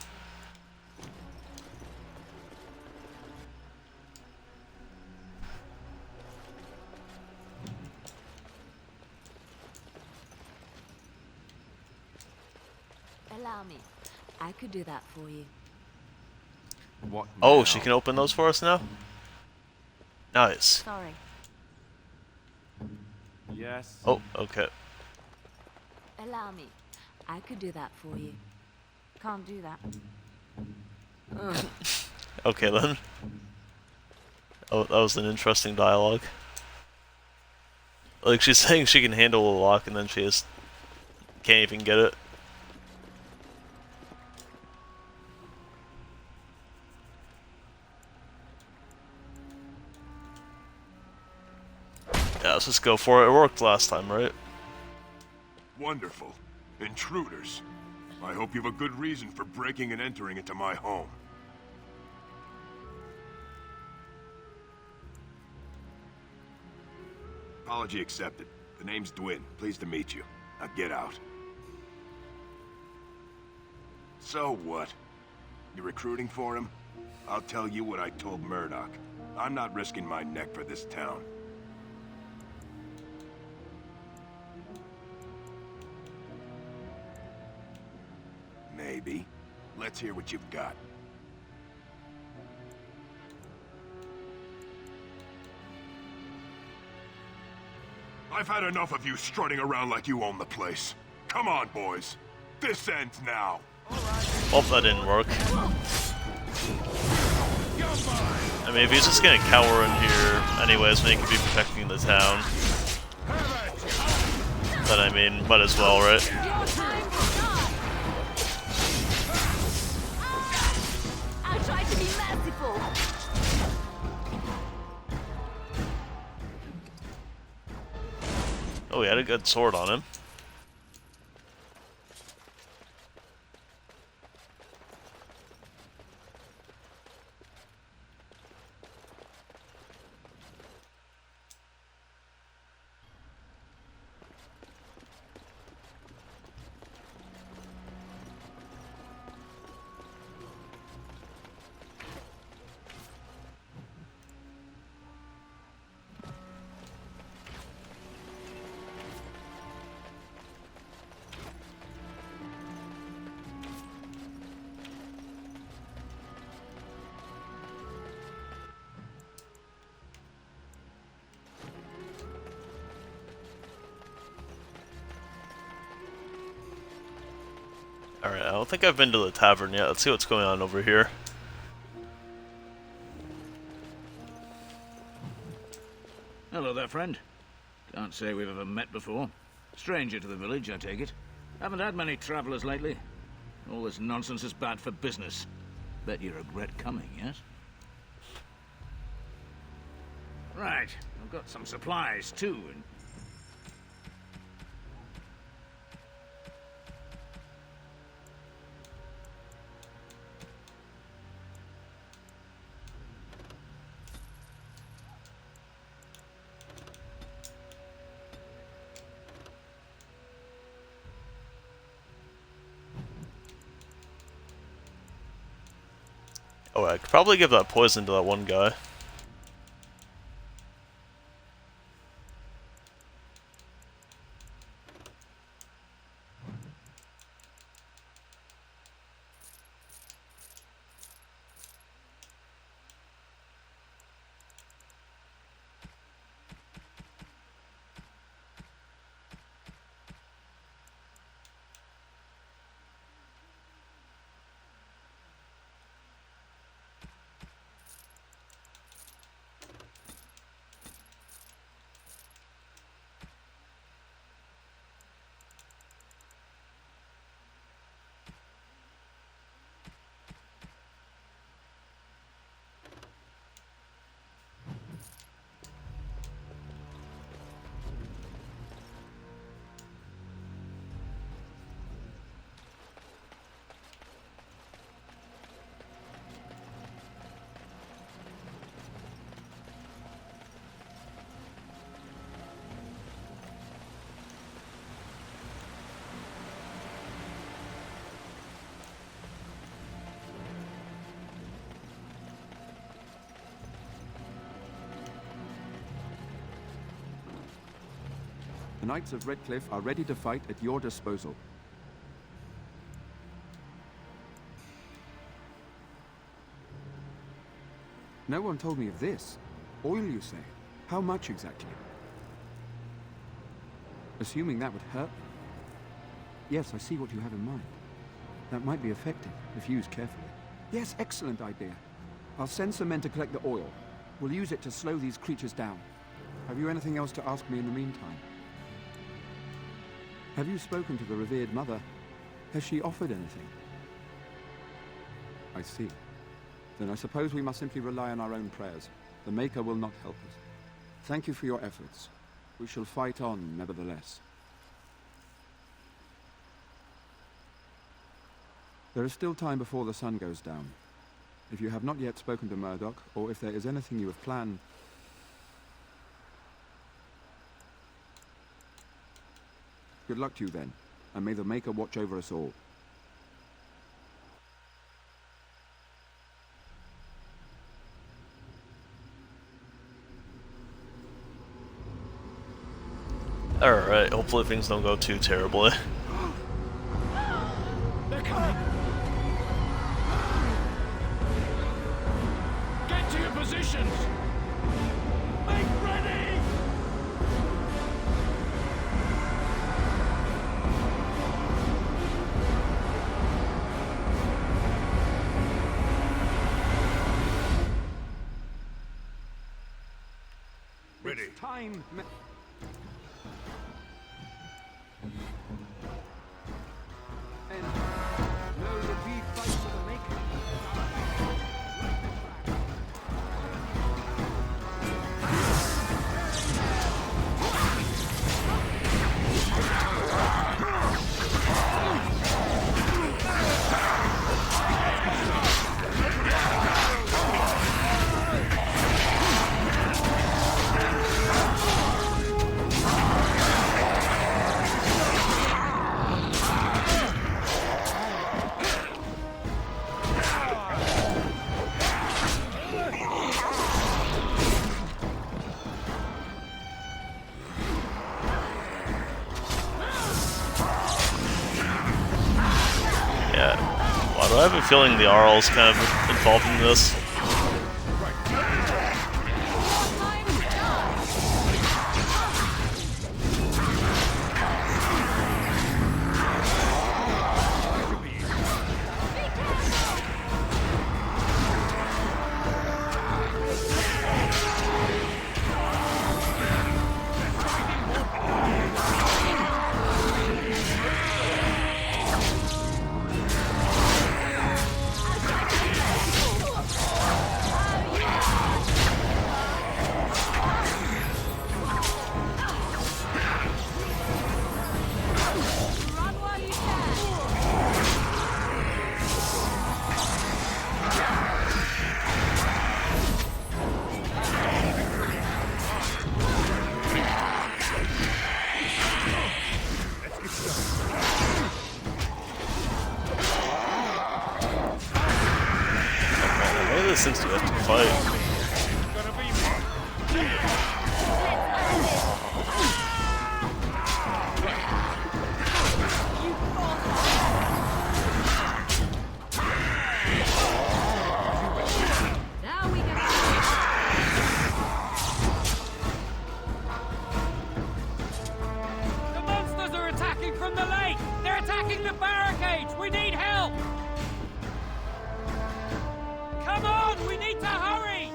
Allow me. I could do that for you. What Oh, now? she can open those for us now? Nice. Sorry. Yes. Oh, okay. Allow me. I could do that for you. Can't do that. Okay then. Oh, that was an interesting dialogue. Like, she's saying she can handle the lock and then she just can't even get it. Yeah, let's just go for it. It worked last time, right? Wonderful. Intruders. I hope you have a good reason for breaking and entering into my home. Apology accepted. The name's Dwyn. Pleased to meet you. Now get out. So what? You recruiting for him? I'll tell you what I told Murdoch. I'm not risking my neck for this town. Maybe. Let's hear what you've got. I've had enough of you strutting around like you own the place. Come on, boys. This ends now. Hope that didn't work. I mean, if he's just gonna cower in here anyways, then he could be protecting the town. But I mean, might as well, right? I tried to be merciful. Oh, he had a good sword on him. don't think I've been to the tavern yet. Let's see what's going on over here. Hello there, friend. Can't say we've ever met before. Stranger to the village, I take it. Haven't had many travelers lately. All this nonsense is bad for business. Bet you regret coming, yes? Right, I've got some supplies too. Oh, I could probably give that poison to that one guy. The Knights of Redcliffe are ready to fight at your disposal. No one told me of this. Oil, you say? How much exactly? Assuming that would hurt? Yes, I see what you have in mind. That might be effective, if used carefully. Yes, excellent idea. I'll send some men to collect the oil. We'll use it to slow these creatures down. Have you anything else to ask me in the meantime? Have you spoken to the revered mother? Has she offered anything? I see. Then I suppose we must simply rely on our own prayers. The Maker will not help us. Thank you for your efforts. We shall fight on, nevertheless. There is still time before the sun goes down. If you have not yet spoken to Murdoch, or if there is anything you have planned... Good luck to you then, and may the Maker watch over us all. Alright, hopefully things don't go too terribly. They're coming! Get to your positions! Make ready! Ready. It's time. I have a feeling the Arl's kind of involved in this. of these things do you have to fight? Now we can. The monsters are attacking from the lake! They're attacking the barricades! We need help! Come on! We need to hurry!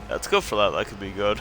Let's go for that. That could be good.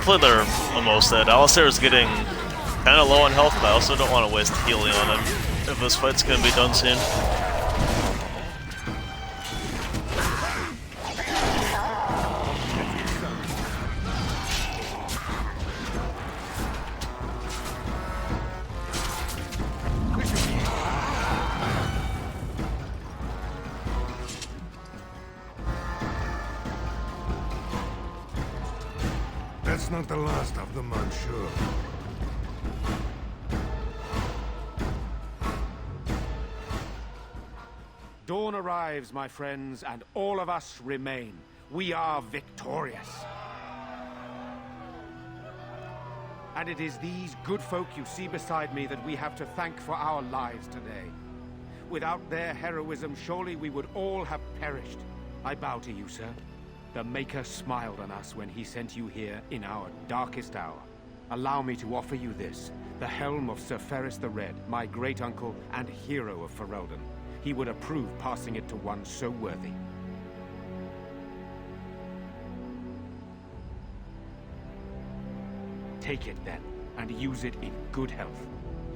Hopefully they're almost dead. Alistair's getting kind of low on health, but I also don't want to waste healing on him if this fight's going to be done soon. That's not the last of them, I'm sure. Dawn arrives, my friends, and all of us remain. We are victorious. And it is these good folk you see beside me that we have to thank for our lives today. Without their heroism, surely we would all have perished. I bow to you, sir. The Maker smiled on us when he sent you here in our darkest hour. Allow me to offer you this, the helm of Sir Ferris the Red, my great-uncle and hero of Ferelden. He would approve passing it to one so worthy. Take it then, and use it in good health.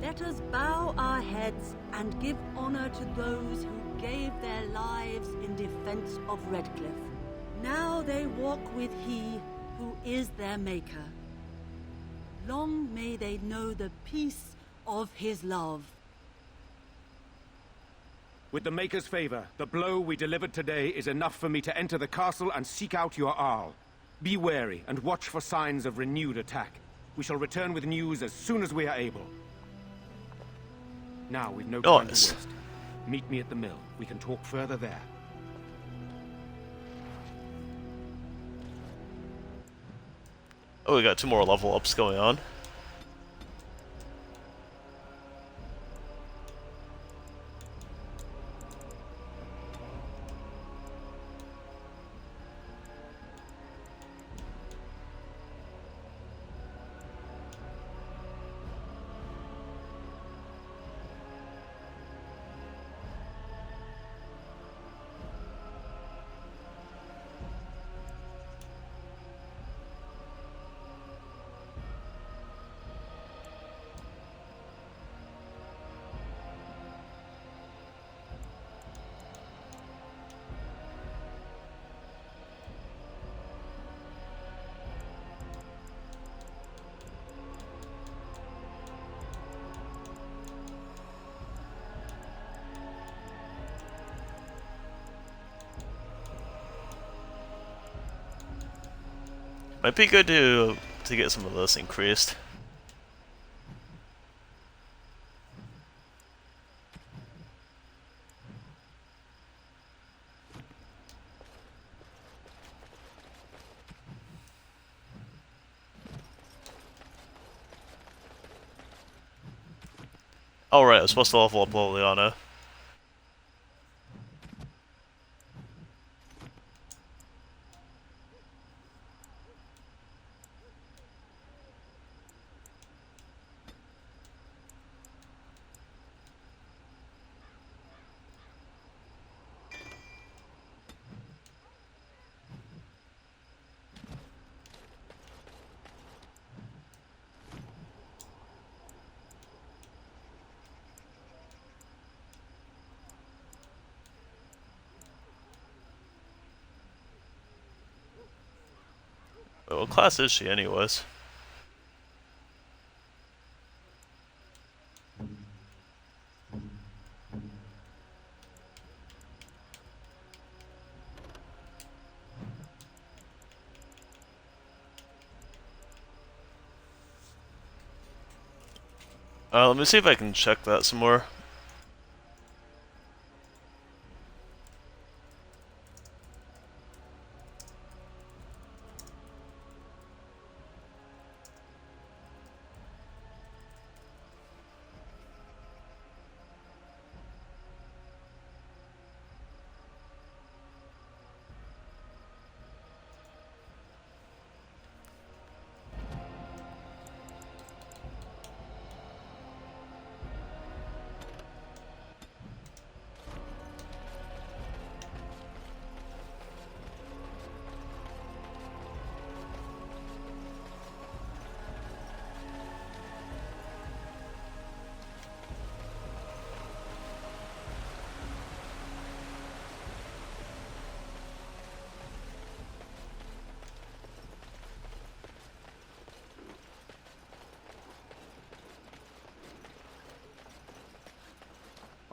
Let us bow our heads and give honor to those who gave their lives in defense of Redcliffe. Now they walk with he who is their maker. Long may they know the peace of his love. With the Maker's favor, the blow we delivered today is enough for me to enter the castle and seek out your Arl. Be wary and watch for signs of renewed attack. We shall return with news as soon as we are able. Now we've no time to waste. Meet me at the mill. We can talk further there. Oh, we got 2 more level ups going on. Might be good to get some of this increased. Oh right, I was supposed to level up Liliana. What class is she anyways? Let me see if I can check that some more.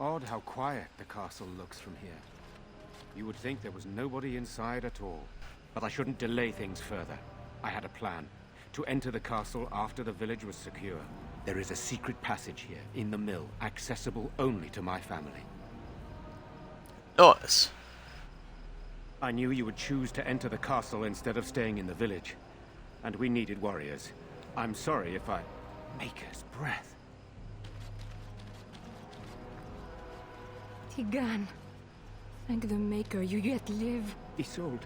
odd how quiet the castle looks from here. You would think there was nobody inside at all. But I shouldn't delay things further. I had a plan. To enter the castle after the village was secure. There is a secret passage here, in the mill, accessible only to my family. Nice. I knew you would choose to enter the castle instead of staying in the village. And we needed warriors. I'm sorry if I... Maker's breath. Tigan. Thank the Maker you yet live. Isolde.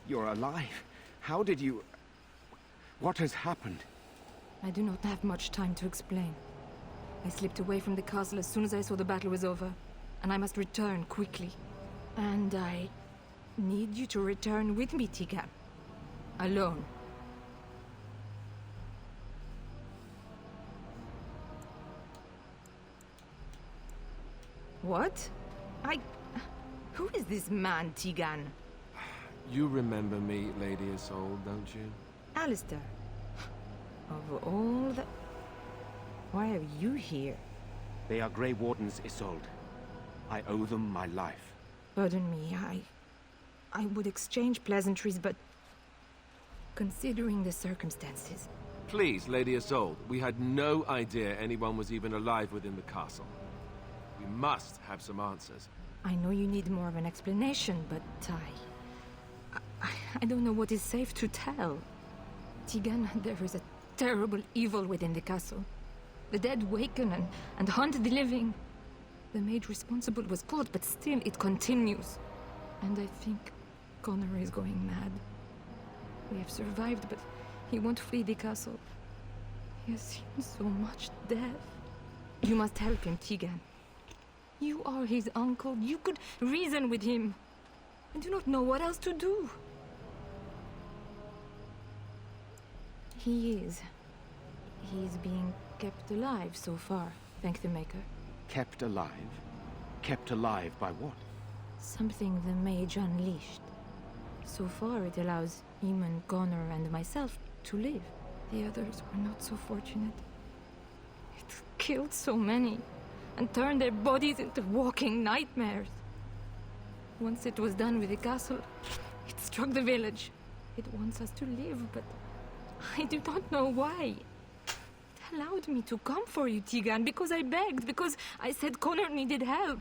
You're alive. How did you... What has happened? I do not have much time to explain. I slipped away from the castle as soon as I saw the battle was over, and I must return quickly. And I need you to return with me, Tigan. Alone. What? Who is this man, Tigan? You remember me, Lady Isolde, don't you? Alistair. Of all the... Why are you here? They are Grey Wardens, Isolde. I owe them my life. Pardon me, I would exchange pleasantries, but... Considering the circumstances... Please, Lady Isolde, we had no idea anyone was even alive within the castle. We must have some answers. I know you need more of an explanation, but I don't know what is safe to tell. Tigan, there is a terrible evil within the castle. The dead waken and hunt the living. The maid responsible was caught, but still it continues. And I think Connor is going mad. We have survived, but he won't flee the castle. He has seen so much death. You must help him, Tigan. You are his uncle. You could reason with him. I do not know what else to do. He is being kept alive so far, thank the Maker. Kept alive? Kept alive by what? Something the mage unleashed. So far it allows Eamon, Connor, and myself to live. The others were not so fortunate. It killed so many, and turned their bodies into walking nightmares. Once it was done with the castle, it struck the village. It wants us to live, but I do not know why. It allowed me to come for you, Tigan, because I begged, because I said Connor needed help.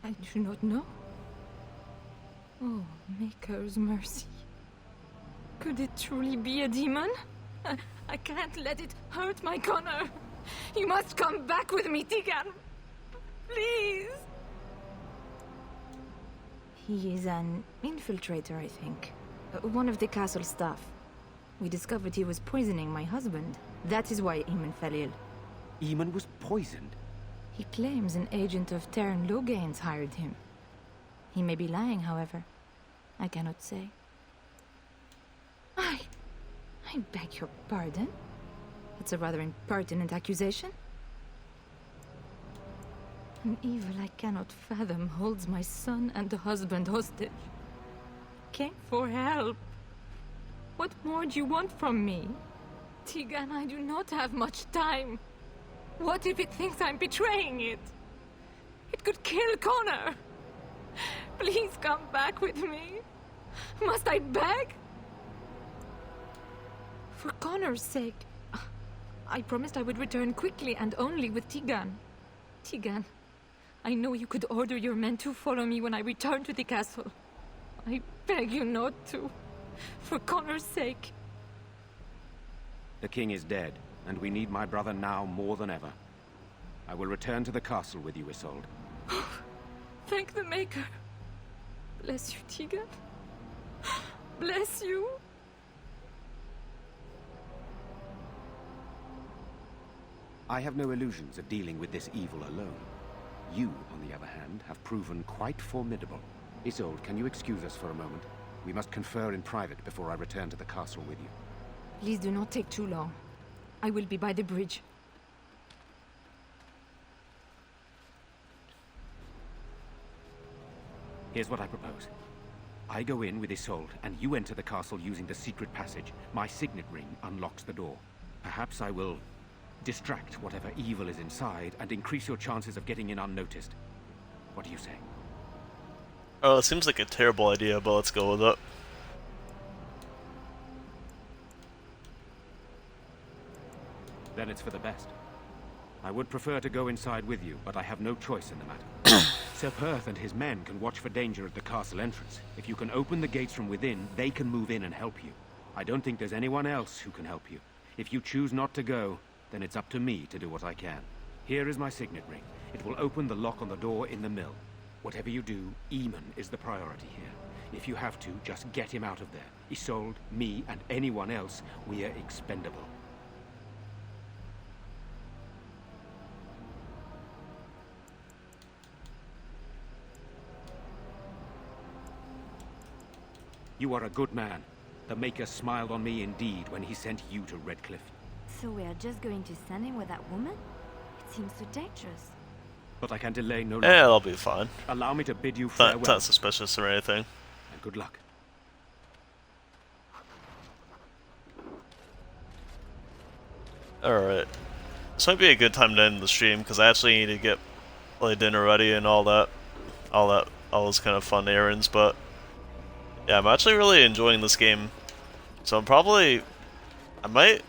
I do not know. Oh, Maker's mercy. Could it truly be a demon? I can't let it hurt my Connor. You must come back with me, Tigan. Please. He is an infiltrator, I think. One of the castle staff. We discovered he was poisoning my husband. That is why Eamon fell ill. Eamon was poisoned? He claims an agent of Teyrn Logain's hired him. He may be lying, however. I cannot say. I beg your pardon? That's a rather impertinent accusation. An evil I cannot fathom holds my son and husband hostage. Came for help. What more do you want from me? Tigan, I do not have much time. What if it thinks I'm betraying it? It could kill Connor. Please come back with me. Must I beg? For Connor's sake, I promised I would return quickly and only with Tigan. Tigan, I know you could order your men to follow me when I return to the castle. I beg you not to. For Connor's sake. The king is dead, and we need my brother now more than ever. I will return to the castle with you, Isolde. Thank the Maker. Bless you, Tigan. Bless you. I have no illusions of dealing with this evil alone. You, on the other hand, have proven quite formidable. Isolde, can you excuse us for a moment? We must confer in private before I return to the castle with you. Please do not take too long. I will be by the bridge. Here's what I propose. I go in with Isolde, and you enter the castle using the secret passage. My signet ring unlocks the door. Perhaps I will distract whatever evil is inside and increase your chances of getting in unnoticed. What do you say? Oh, it seems like a terrible idea, but let's go with it. Then it's for the best. I would prefer to go inside with you, but I have no choice in the matter. Sir Perth and his men can watch for danger at the castle entrance. If you can open the gates from within, they can move in and help you. I don't think there's anyone else who can help you. If you choose not to go, then it's up to me to do what I can. Here is my signet ring. It will open the lock on the door in the mill. Whatever you do, Eamon is the priority here. If you have to, just get him out of there. Isolde, me, and anyone else, we are expendable. You are a good man. The Maker smiled on me indeed when he sent you to Redcliffe. So we are just going to send him with that woman? It seems so dangerous. But I can delay no longer. Yeah, that'll be fine. Allow me to bid you farewell. Not suspicious or anything. And good luck. Alright. This might be a good time to end the stream, because I actually need to get dinner ready and all those kind of fun errands, but yeah, I'm actually really enjoying this game. So I might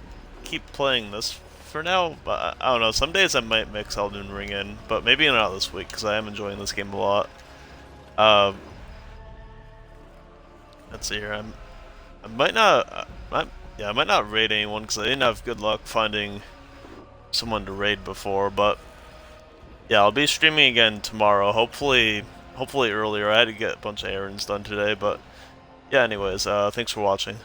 keep playing this for now, but I don't know, some days I might mix Elden Ring in, but maybe not this week, because I am enjoying this game a lot. Let's see here, I might not raid anyone, because I didn't have good luck finding someone to raid before, but yeah, I'll be streaming again tomorrow, hopefully earlier. I had to get a bunch of errands done today, but yeah, anyways, thanks for watching.